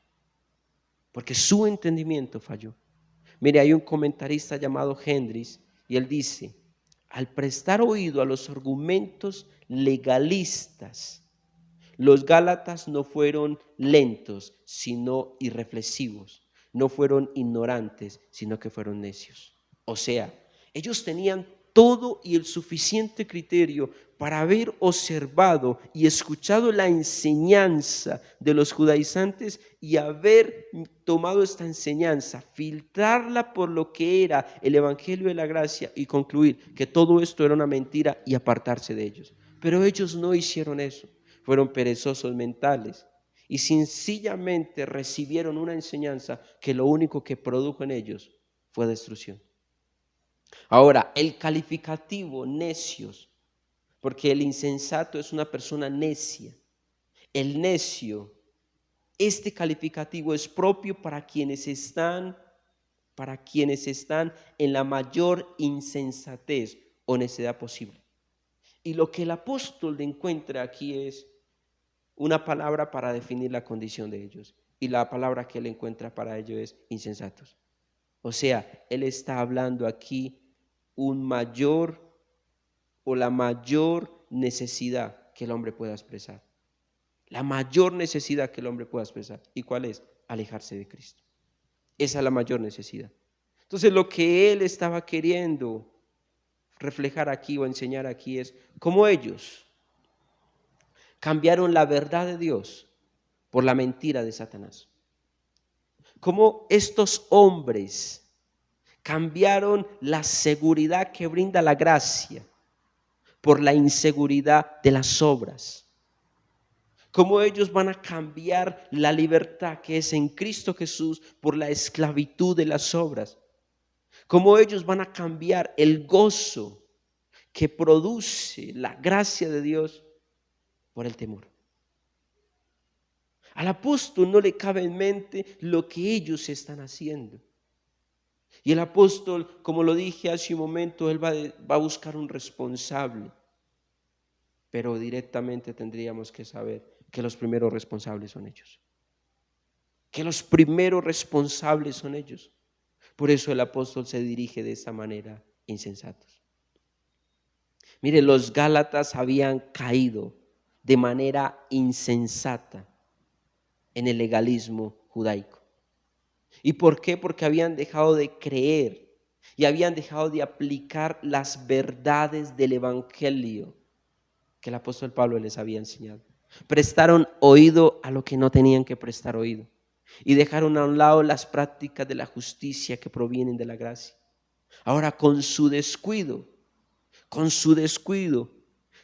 Mire, hay un comentarista llamado Hendricks y él dice: al prestar oído a los argumentos legalistas, los Gálatas no fueron lentos, sino irreflexivos. No fueron ignorantes, sino que fueron necios. O sea, ellos tenían todo y el suficiente criterio para haber observado y escuchado la enseñanza de los judaizantes y haber tomado esta enseñanza, filtrarla por lo que era el evangelio de la gracia y concluir que todo esto era una mentira y apartarse de ellos. Pero ellos no hicieron eso, fueron perezosos mentales y sencillamente recibieron una enseñanza que lo único que produjo en ellos fue destrucción. Ahora, el calificativo necios, porque el insensato es una persona necia. El necio, este calificativo es propio para quienes están en la mayor insensatez o necedad posible. Y lo que el apóstol encuentra aquí es una palabra para definir la condición de ellos. Y la palabra que él encuentra para ellos es insensatos. O sea, él está hablando aquí la mayor necesidad que el hombre pueda expresar. La mayor necesidad que el hombre pueda expresar. ¿Y cuál es? Alejarse de Cristo. Esa es la mayor necesidad. Entonces lo que él estaba queriendo reflejar aquí o enseñar aquí es cómo ellos cambiaron la verdad de Dios por la mentira de Satanás. Cómo estos hombres cambiaron la seguridad que brinda la gracia por la inseguridad de las obras. Cómo ellos van a cambiar la libertad que es en Cristo Jesús por la esclavitud de las obras. Cómo ellos van a cambiar el gozo que produce la gracia de Dios por el temor. Al apóstol no le cabe en mente lo que ellos están haciendo. Y el apóstol, como lo dije hace un momento, él va a buscar un responsable. Pero directamente tendríamos que saber que los primeros responsables son ellos. Que los primeros responsables son ellos. Por eso el apóstol se dirige de esta manera, insensatos. Mire, los Gálatas habían caído de manera insensata en el legalismo judaico. ¿Y por qué? Porque habían dejado de creer y habían dejado de aplicar las verdades del evangelio que el apóstol Pablo les había enseñado. Prestaron oído a lo que no tenían que prestar oído y dejaron a un lado las prácticas de la justicia que provienen de la gracia. Ahora con su descuido,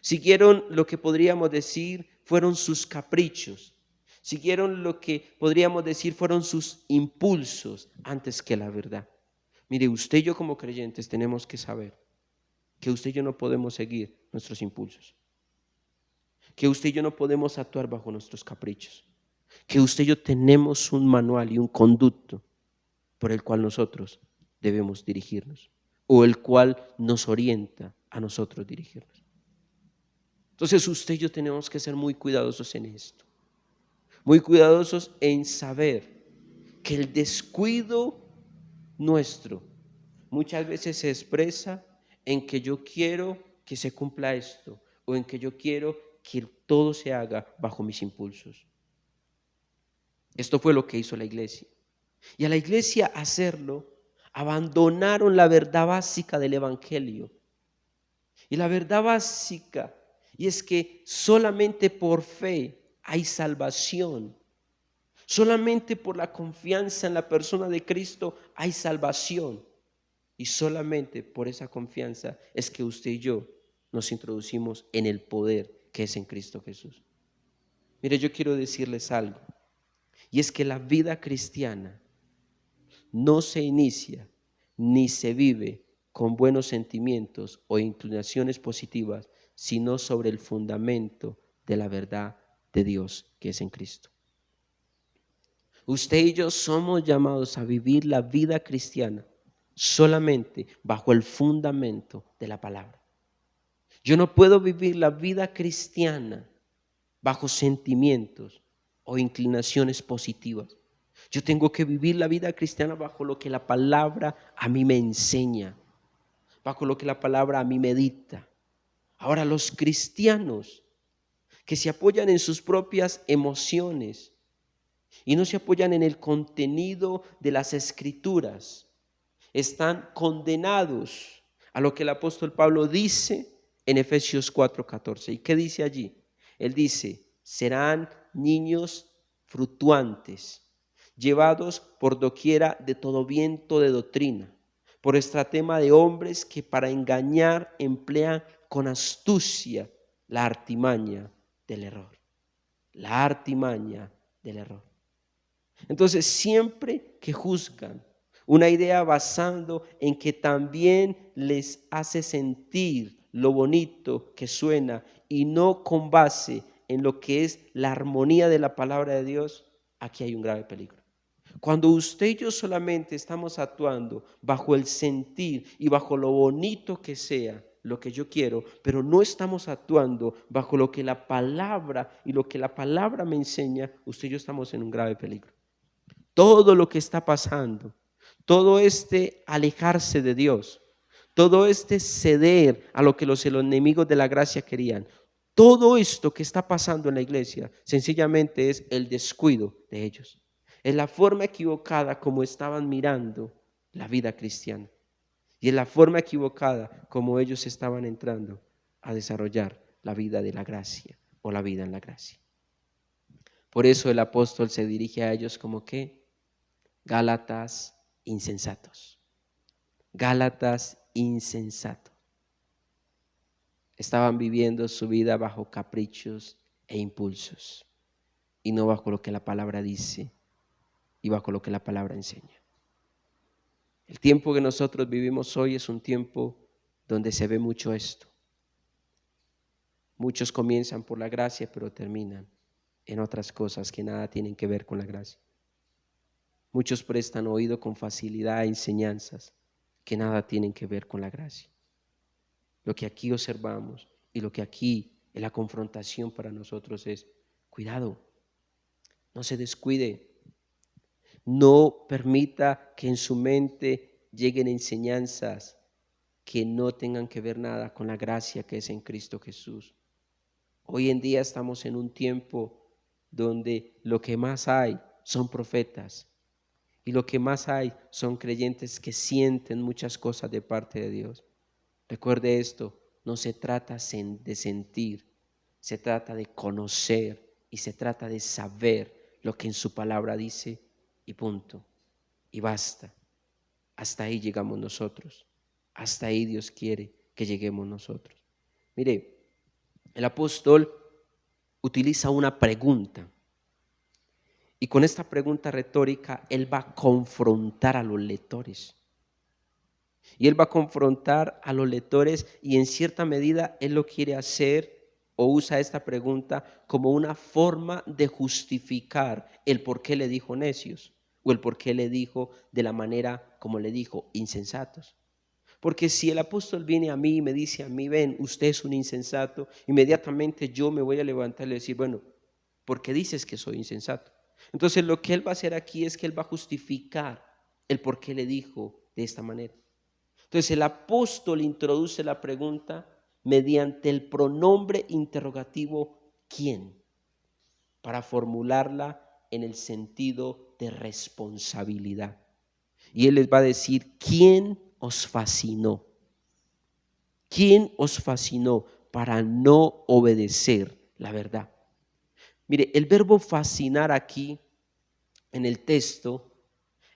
siguieron lo que podríamos decir fueron sus caprichos, siguieron lo que podríamos decir fueron sus impulsos antes que la verdad. Mire, usted y yo como creyentes tenemos que saber que usted y yo no podemos seguir nuestros impulsos, que usted y yo no podemos actuar bajo nuestros caprichos, que usted y yo tenemos un manual y un conducto por el cual nosotros debemos dirigirnos o el cual nos orienta a nosotros dirigirnos. Entonces usted y yo tenemos que ser muy cuidadosos en esto, muy cuidadosos en saber que el descuido nuestro muchas veces se expresa en que yo quiero que se cumpla esto o en que yo quiero que todo se haga bajo mis impulsos. Esto fue lo que hizo la iglesia. Y a la iglesia hacerlo, abandonaron la verdad básica del evangelio. Y la verdad básica, y es que solamente por fe hay salvación. Solamente por la confianza en la persona de Cristo hay salvación. Y solamente por esa confianza es que usted y yo nos introducimos en el poder que es en Cristo Jesús. Mire, yo quiero decirles algo, y es que la vida cristiana no se inicia ni se vive con buenos sentimientos o inclinaciones positivas, sino sobre el fundamento de la verdad de Dios que es en Cristo. Usted y yo somos llamados a vivir la vida cristiana solamente bajo el fundamento de la palabra. Yo no puedo vivir la vida cristiana bajo sentimientos o inclinaciones positivas. Yo tengo que vivir la vida cristiana bajo lo que la palabra a mí me enseña, bajo lo que la palabra a mí me dicta. Ahora, los cristianos que se apoyan en sus propias emociones y no se apoyan en el contenido de las Escrituras, están condenados a lo que el apóstol Pablo dice en Efesios 4:14. ¿Y qué dice allí? Él dice, serán niños fluctuantes, llevados por doquiera de todo viento de doctrina, por estratema de hombres que para engañar emplean con astucia la artimaña del error. La artimaña del error. Entonces, siempre que juzgan una idea basando en que también les hace sentir lo bonito que suena y no con base en lo que es la armonía de la palabra de Dios, aquí hay un grave peligro. Cuando usted y yo solamente estamos actuando bajo el sentir y bajo lo bonito que sea lo que yo quiero, pero no estamos actuando bajo lo que la palabra y lo que la palabra me enseña, usted y yo estamos en un grave peligro. Todo lo que está pasando, todo este alejarse de Dios, todo este ceder a lo que los enemigos de la gracia querían, todo esto que está pasando en la iglesia, sencillamente es el descuido de ellos. Es la forma equivocada como estaban mirando la vida cristiana. Y es la forma equivocada como ellos estaban entrando a desarrollar la vida de la gracia o la vida en la gracia. Por eso el apóstol se dirige a ellos como que Gálatas insensatos. Gálatas insensatos. Estaban viviendo su vida bajo caprichos e impulsos y no bajo lo que la palabra dice y bajo lo que la palabra enseña. El tiempo que nosotros vivimos hoy es un tiempo donde se ve mucho esto. Muchos comienzan por la gracia, pero terminan en otras cosas que nada tienen que ver con la gracia. Muchos prestan oído con facilidad a enseñanzas que nada tienen que ver con la gracia. Lo que aquí observamos y lo que aquí es la confrontación para nosotros es, cuidado, no se descuide. No permita que en su mente lleguen enseñanzas que no tengan que ver nada con la gracia que es en Cristo Jesús. Hoy en día estamos en un tiempo donde lo que más hay son profetas y lo que más hay son creyentes que sienten muchas cosas de parte de Dios. Recuerde esto, no se trata de sentir, se trata de conocer y se trata de saber lo que en su palabra dice. Y punto, y basta. Hasta ahí llegamos nosotros, hasta ahí Dios quiere que lleguemos nosotros. Mire, el apóstol utiliza una pregunta y con esta pregunta retórica él va a confrontar a los lectores. Y él va a confrontar a los lectores y en cierta medida él lo quiere hacer o usa esta pregunta como una forma de justificar el por qué le dijo necios. O el por qué le dijo de la manera como le dijo, insensatos. Porque si el apóstol viene a mí y me dice a mí, ven, usted es un insensato, inmediatamente yo me voy a levantar y decir, bueno, ¿por qué dices que soy insensato? Entonces lo que él va a hacer aquí es que él va a justificar el por qué le dijo de esta manera. Entonces el apóstol introduce la pregunta mediante el pronombre interrogativo ¿quién? Para formularla en el sentido de responsabilidad. Y él les va a decir, ¿quién os fascinó? ¿Quién os fascinó para no obedecer la verdad? Mire, el verbo fascinar aquí en el texto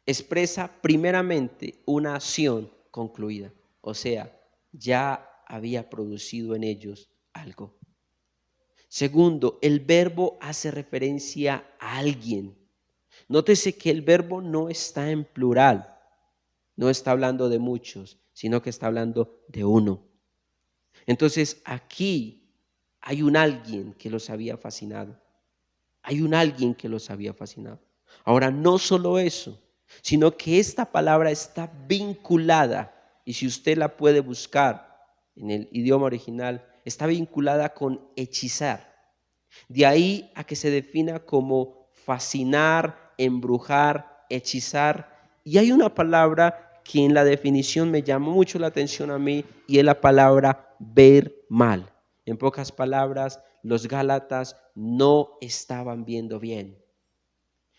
expresa primeramente una acción concluida. O sea, ya había producido en ellos algo. Segundo, el verbo hace referencia a alguien. Nótese que el verbo no está en plural, no está hablando de muchos, sino que está hablando de uno. Entonces aquí hay un alguien que los había fascinado. Hay un alguien que los había fascinado. Ahora, no solo eso, sino que esta palabra está vinculada, y si usted la puede buscar en el idioma original, está vinculada con hechizar. De ahí a que se defina como fascinar, embrujar, hechizar. Y hay una palabra que en la definición me llamó mucho la atención a mí y es la palabra ver mal. En pocas palabras, los gálatas no estaban viendo bien.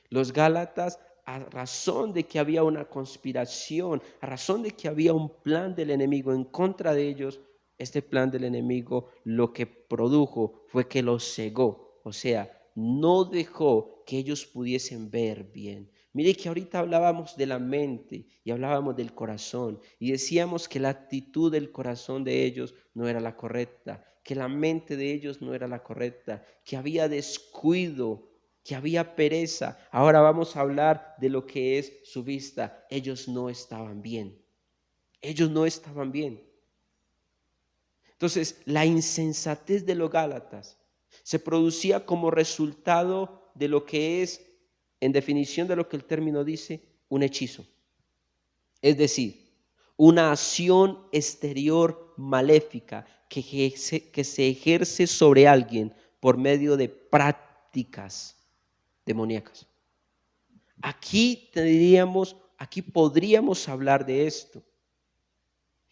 Los gálatas, a razón de que había una conspiración, a razón de que había un plan del enemigo en contra de ellos, este plan del enemigo lo que produjo fue que los cegó, o sea, no dejó que ellos pudiesen ver bien. Mire que ahorita hablábamos de la mente y hablábamos del corazón y decíamos que la actitud del corazón de ellos no era la correcta, que la mente de ellos no era la correcta, que había descuido que había pereza. Ahora vamos a hablar de lo que es su vista. Ellos no estaban bien. Ellos no estaban bien. Entonces, la insensatez de los Gálatas se producía como resultado de lo que es, en definición de lo que el término dice, un hechizo. Es decir, una acción exterior maléfica que se ejerce sobre alguien por medio de prácticas demoníacas. Aquí podríamos hablar de esto.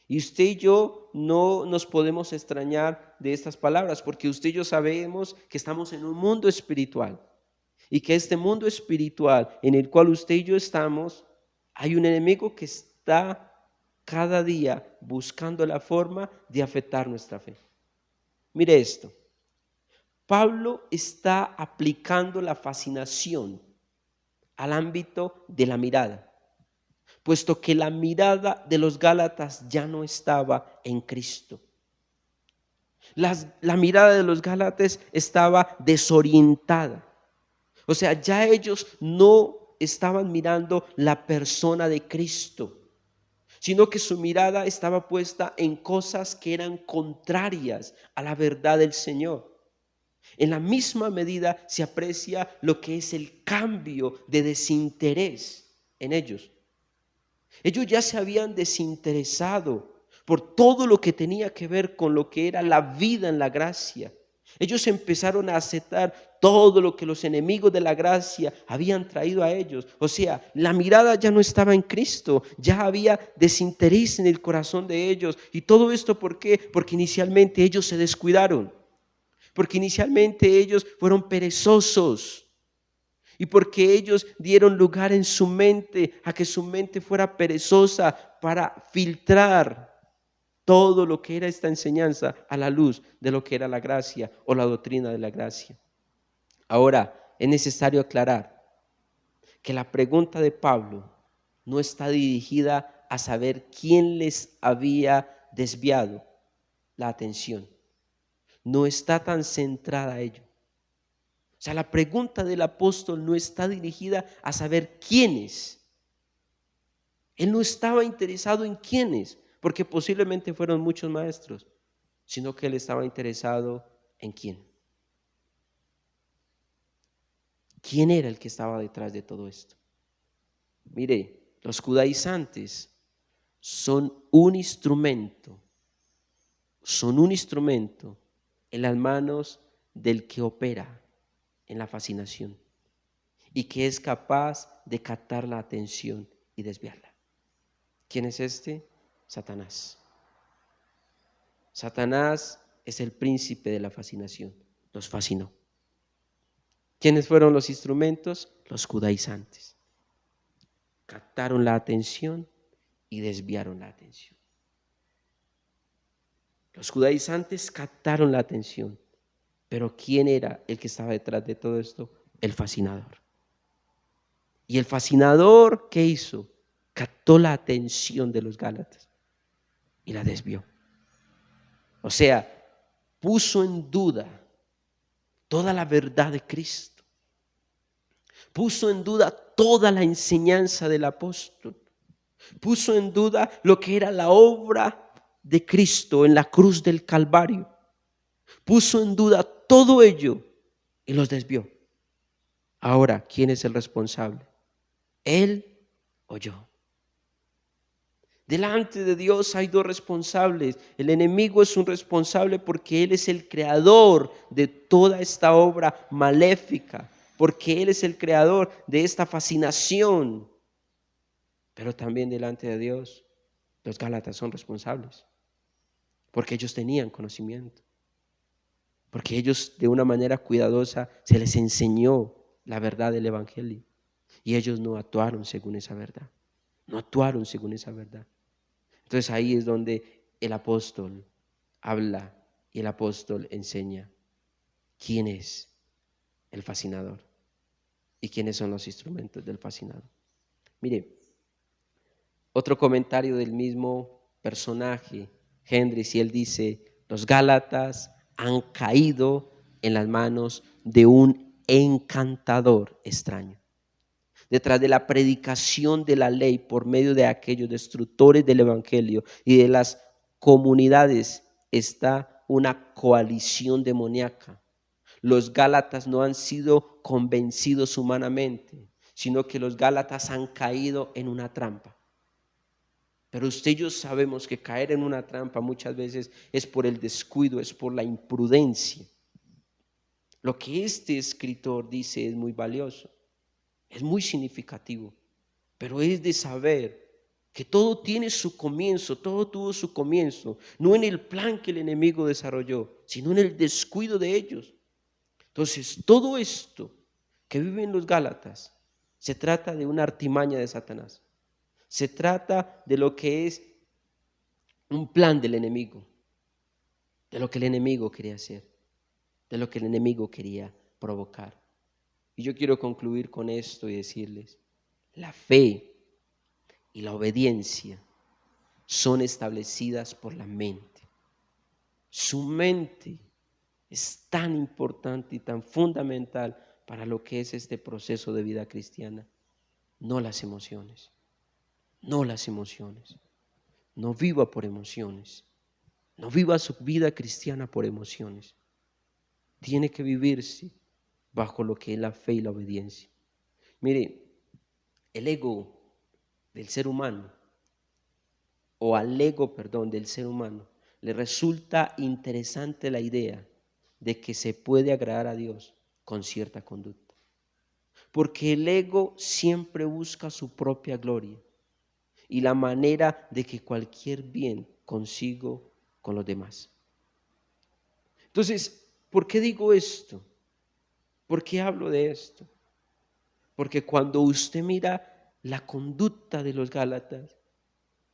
Y usted y yo no nos podemos extrañar de estas palabras, porque usted y yo sabemos que estamos en un mundo espiritual y que este mundo espiritual en el cual usted y yo estamos, hay un enemigo que está cada día buscando la forma de afectar nuestra fe. Mire esto. Pablo está aplicando la fascinación al ámbito de la mirada, puesto que la mirada de los Gálatas ya no estaba en Cristo. La mirada de los Gálatas estaba desorientada. O sea, ya ellos no estaban mirando la persona de Cristo, sino que su mirada estaba puesta en cosas que eran contrarias a la verdad del Señor. En la misma medida se aprecia lo que es el cambio de desinterés en ellos. Ellos ya se habían desinteresado por todo lo que tenía que ver con lo que era la vida en la gracia. Ellos empezaron a aceptar todo lo que los enemigos de la gracia habían traído a ellos. O sea, la mirada ya no estaba en Cristo, ya había desinterés en el corazón de ellos. ¿Y todo esto por qué? Porque inicialmente ellos se descuidaron, porque inicialmente ellos fueron perezosos. Y porque ellos dieron lugar en su mente a que su mente fuera perezosa para filtrar todo lo que era esta enseñanza a la luz de lo que era la gracia o la doctrina de la gracia. Ahora, es necesario aclarar que la pregunta de Pablo no está dirigida a saber quién les había desviado la atención. No está tan centrada a ello. O sea, la pregunta del apóstol no está dirigida a saber quiénes. Él no estaba interesado en quiénes, porque posiblemente fueron muchos maestros, sino que él estaba interesado en quién. ¿Quién era el que estaba detrás de todo esto? Mire, los judaizantes son un instrumento en las manos del que opera en la fascinación y que es capaz de captar la atención y desviarla. ¿Quién es este? Satanás. Satanás es el príncipe de la fascinación. Los fascinó. ¿Quiénes fueron los instrumentos? Los judaizantes. Captaron la atención y desviaron la atención. Los judaizantes captaron la atención. Pero ¿quién era el que estaba detrás de todo esto? El fascinador. Y el fascinador, ¿qué hizo? Captó la atención de los Gálatas y la desvió. O sea, puso en duda toda la verdad de Cristo. Puso en duda toda la enseñanza del apóstol. Puso en duda lo que era la obra de Cristo en la cruz del Calvario. Puso en duda todo ello y los desvió. Ahora, ¿quién es el responsable? ¿Él o yo? Delante de Dios hay dos responsables. El enemigo es un responsable porque él es el creador de toda esta obra maléfica, porque él es el creador de esta fascinación. Pero también delante de Dios, los Gálatas son responsables, porque ellos tenían conocimiento. Porque ellos de una manera cuidadosa se les enseñó la verdad del evangelio y ellos no actuaron según esa verdad. No actuaron según esa verdad. Entonces ahí es donde el apóstol habla y el apóstol enseña quién es el fascinador y quiénes son los instrumentos del fascinador. Mire, otro comentario del mismo personaje, Hendricks, y él dice: los Gálatas han caído en las manos de un encantador extraño. Detrás de la predicación de la ley por medio de aquellos destructores del evangelio y de las comunidades está una coalición demoníaca. Los gálatas no han sido convencidos humanamente, sino que los gálatas han caído en una trampa. Pero usted y yo sabemos que caer en una trampa muchas veces es por el descuido, es por la imprudencia. Lo que este escritor dice es muy valioso, es muy significativo, pero es de saber que todo tiene su comienzo, todo tuvo su comienzo, no en el plan que el enemigo desarrolló, sino en el descuido de ellos. Entonces, todo esto que viven los gálatas se trata de una artimaña de Satanás. Se trata de lo que es un plan del enemigo, de lo que el enemigo quería hacer, de lo que el enemigo quería provocar. Y yo quiero concluir con esto y decirles, la fe y la obediencia son establecidas por la mente. Su mente es tan importante y tan fundamental para lo que es este proceso de vida cristiana, no las emociones. No las emociones. No viva por emociones. No viva su vida cristiana por emociones. Tiene que vivirse bajo lo que es la fe y la obediencia. Mire, el ego del ser humano, o al ego, perdón, del ser humano, le resulta interesante la idea de que se puede agradar a Dios con cierta conducta. Porque el ego siempre busca su propia gloria y la manera de que cualquier bien consigo con los demás. Entonces, ¿por qué digo esto? ¿Por qué hablo de esto? Porque cuando usted mira la conducta de los gálatas,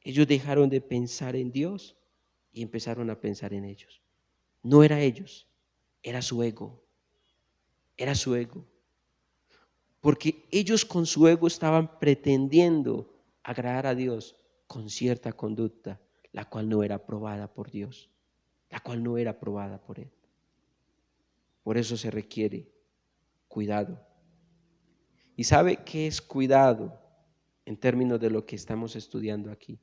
ellos dejaron de pensar en Dios y empezaron a pensar en ellos. No era ellos, era su ego. Era su ego. Porque ellos con su ego estaban pretendiendo agradar a Dios con cierta conducta, la cual no era aprobada por Dios, la cual no era aprobada por Él. Por eso se requiere cuidado. ¿Y sabe qué es cuidado en términos de lo que estamos estudiando aquí?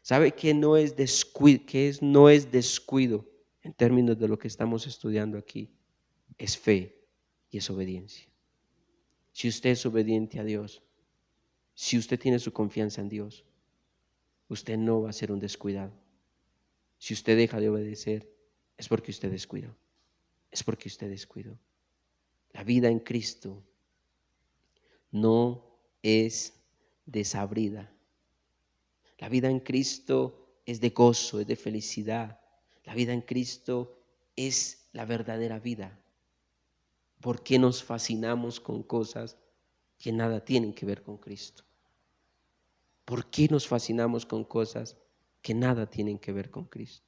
¿Sabe qué no es descuido en términos de lo que estamos estudiando aquí? Es fe y es obediencia. Si usted es obediente a Dios, si usted tiene su confianza en Dios, usted no va a ser un descuidado. Si usted deja de obedecer, es porque usted descuidó. Es porque usted descuidó. La vida en Cristo no es desabrida. La vida en Cristo es de gozo, es de felicidad. La vida en Cristo es la verdadera vida. ¿Por qué nos fascinamos con cosas que nada tienen que ver con Cristo? ¿Por qué nos fascinamos con cosas que nada tienen que ver con Cristo?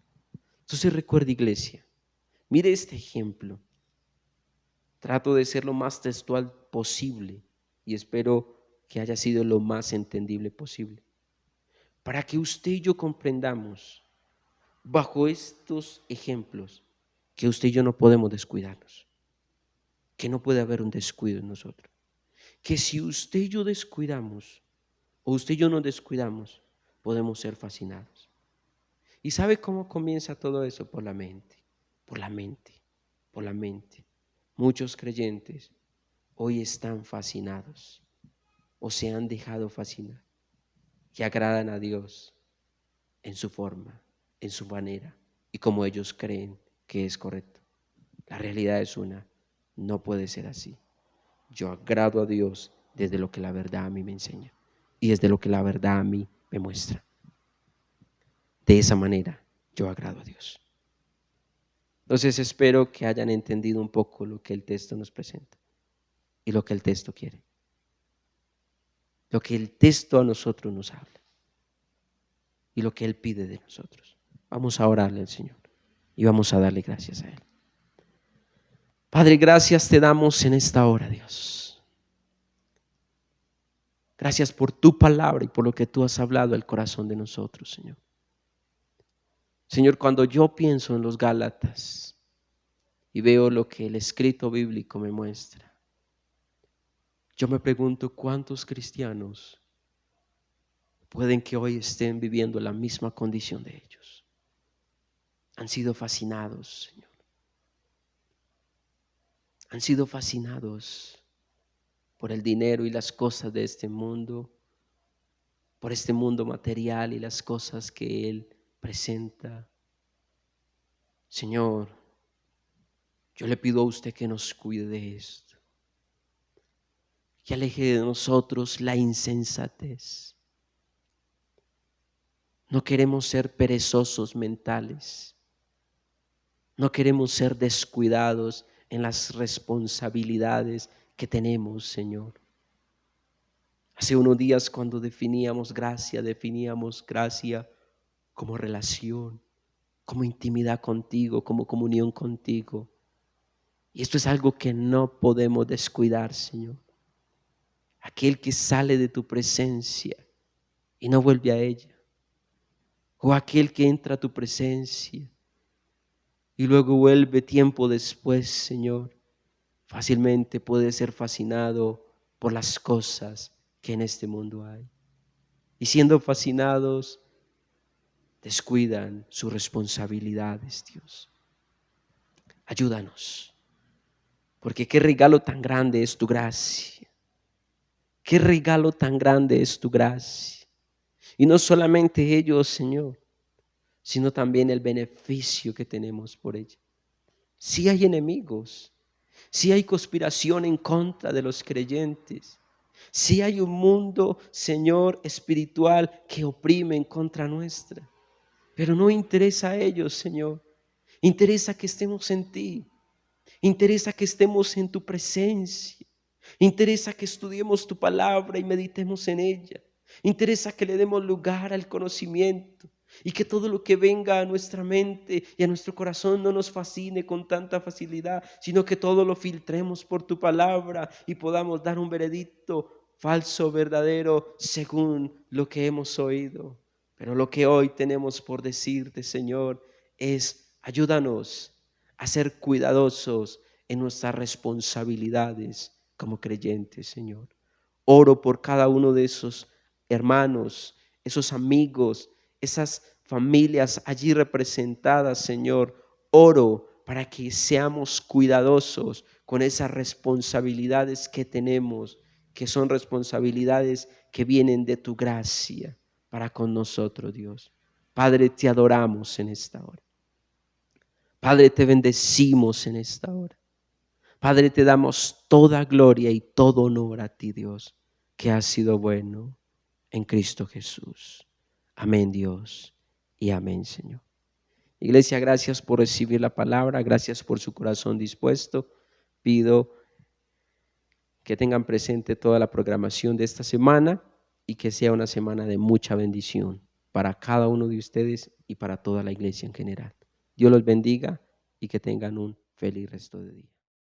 Entonces recuerde, iglesia, mire este ejemplo. Trato de ser lo más textual posible y espero que haya sido lo más entendible posible. Para que usted y yo comprendamos bajo estos ejemplos que usted y yo no podemos descuidarnos, que no puede haber un descuido en nosotros, que si usted y yo descuidamos o usted y yo nos descuidamos, podemos ser fascinados. ¿Y sabe cómo comienza todo eso? Por la mente, por la mente, por la mente. Muchos creyentes hoy están fascinados o se han dejado fascinar, que agradan a Dios en su forma, en su manera y como ellos creen que es correcto. La realidad es una, no puede ser así. Yo agrado a Dios desde lo que la verdad a mí me enseña y desde lo que la verdad a mí me muestra. De esa manera yo agrado a Dios. Entonces espero que hayan entendido un poco lo que el texto nos presenta y lo que el texto quiere. Lo que el texto a nosotros nos habla y lo que Él pide de nosotros. Vamos a orarle al Señor y vamos a darle gracias a Él. Padre, gracias te damos en esta hora, Dios. Gracias por tu palabra y por lo que tú has hablado al corazón de nosotros, Señor. Señor, cuando yo pienso en los Gálatas y veo lo que el escrito bíblico me muestra, Yo me pregunto cuántos cristianos pueden que hoy estén viviendo la misma condición de ellos. Han sido fascinados, Señor. Han sido fascinados por el dinero y las cosas de este mundo, por este mundo material y las cosas que Él presenta. Señor, yo le pido a usted que nos cuide de esto, que aleje de nosotros la insensatez. No queremos ser perezosos mentales, no queremos ser descuidados en las responsabilidades que tenemos, Señor. Hace unos días cuando definíamos gracia como relación, como intimidad contigo, como comunión contigo. Y esto es algo que no podemos descuidar, Señor. Aquel que sale de tu presencia y no vuelve a ella. O aquel que entra a tu presencia y luego vuelve tiempo después, Señor, fácilmente puede ser fascinado por las cosas que en este mundo hay. Y siendo fascinados, descuidan sus responsabilidades, Dios. Ayúdanos, porque qué regalo tan grande es tu gracia. Qué regalo tan grande es tu gracia. Y no solamente ellos, Señor, sino también el beneficio que tenemos por ella. Sí hay enemigos, sí hay conspiración en contra de los creyentes, sí hay un mundo, Señor, espiritual que oprime en contra nuestra, pero no interesa a ellos, Señor. Interesa que estemos en ti, interesa que estemos en tu presencia, interesa que estudiemos tu palabra y meditemos en ella, interesa que le demos lugar al conocimiento. Y que todo lo que venga a nuestra mente y a nuestro corazón no nos fascine con tanta facilidad, sino que todo lo filtremos por tu palabra y podamos dar un veredicto falso, verdadero, según lo que hemos oído. Pero lo que hoy tenemos por decirte, Señor, es ayúdanos a ser cuidadosos en nuestras responsabilidades como creyentes, Señor. Oro por cada uno de esos hermanos, esos amigos, esas familias allí representadas, Señor. Oro para que seamos cuidadosos con esas responsabilidades que tenemos, que son responsabilidades que vienen de tu gracia para con nosotros, Dios. Padre, te adoramos en esta hora. Padre, te bendecimos en esta hora. Padre, te damos toda gloria y todo honor a ti, Dios, que has sido bueno en Cristo Jesús. Amén, Dios, y amén, Señor. Iglesia, gracias por recibir la palabra, gracias por su corazón dispuesto. Pido que tengan presente toda la programación de esta semana y que sea una semana de mucha bendición para cada uno de ustedes y para toda la iglesia en general. Dios los bendiga y que tengan un feliz resto de día.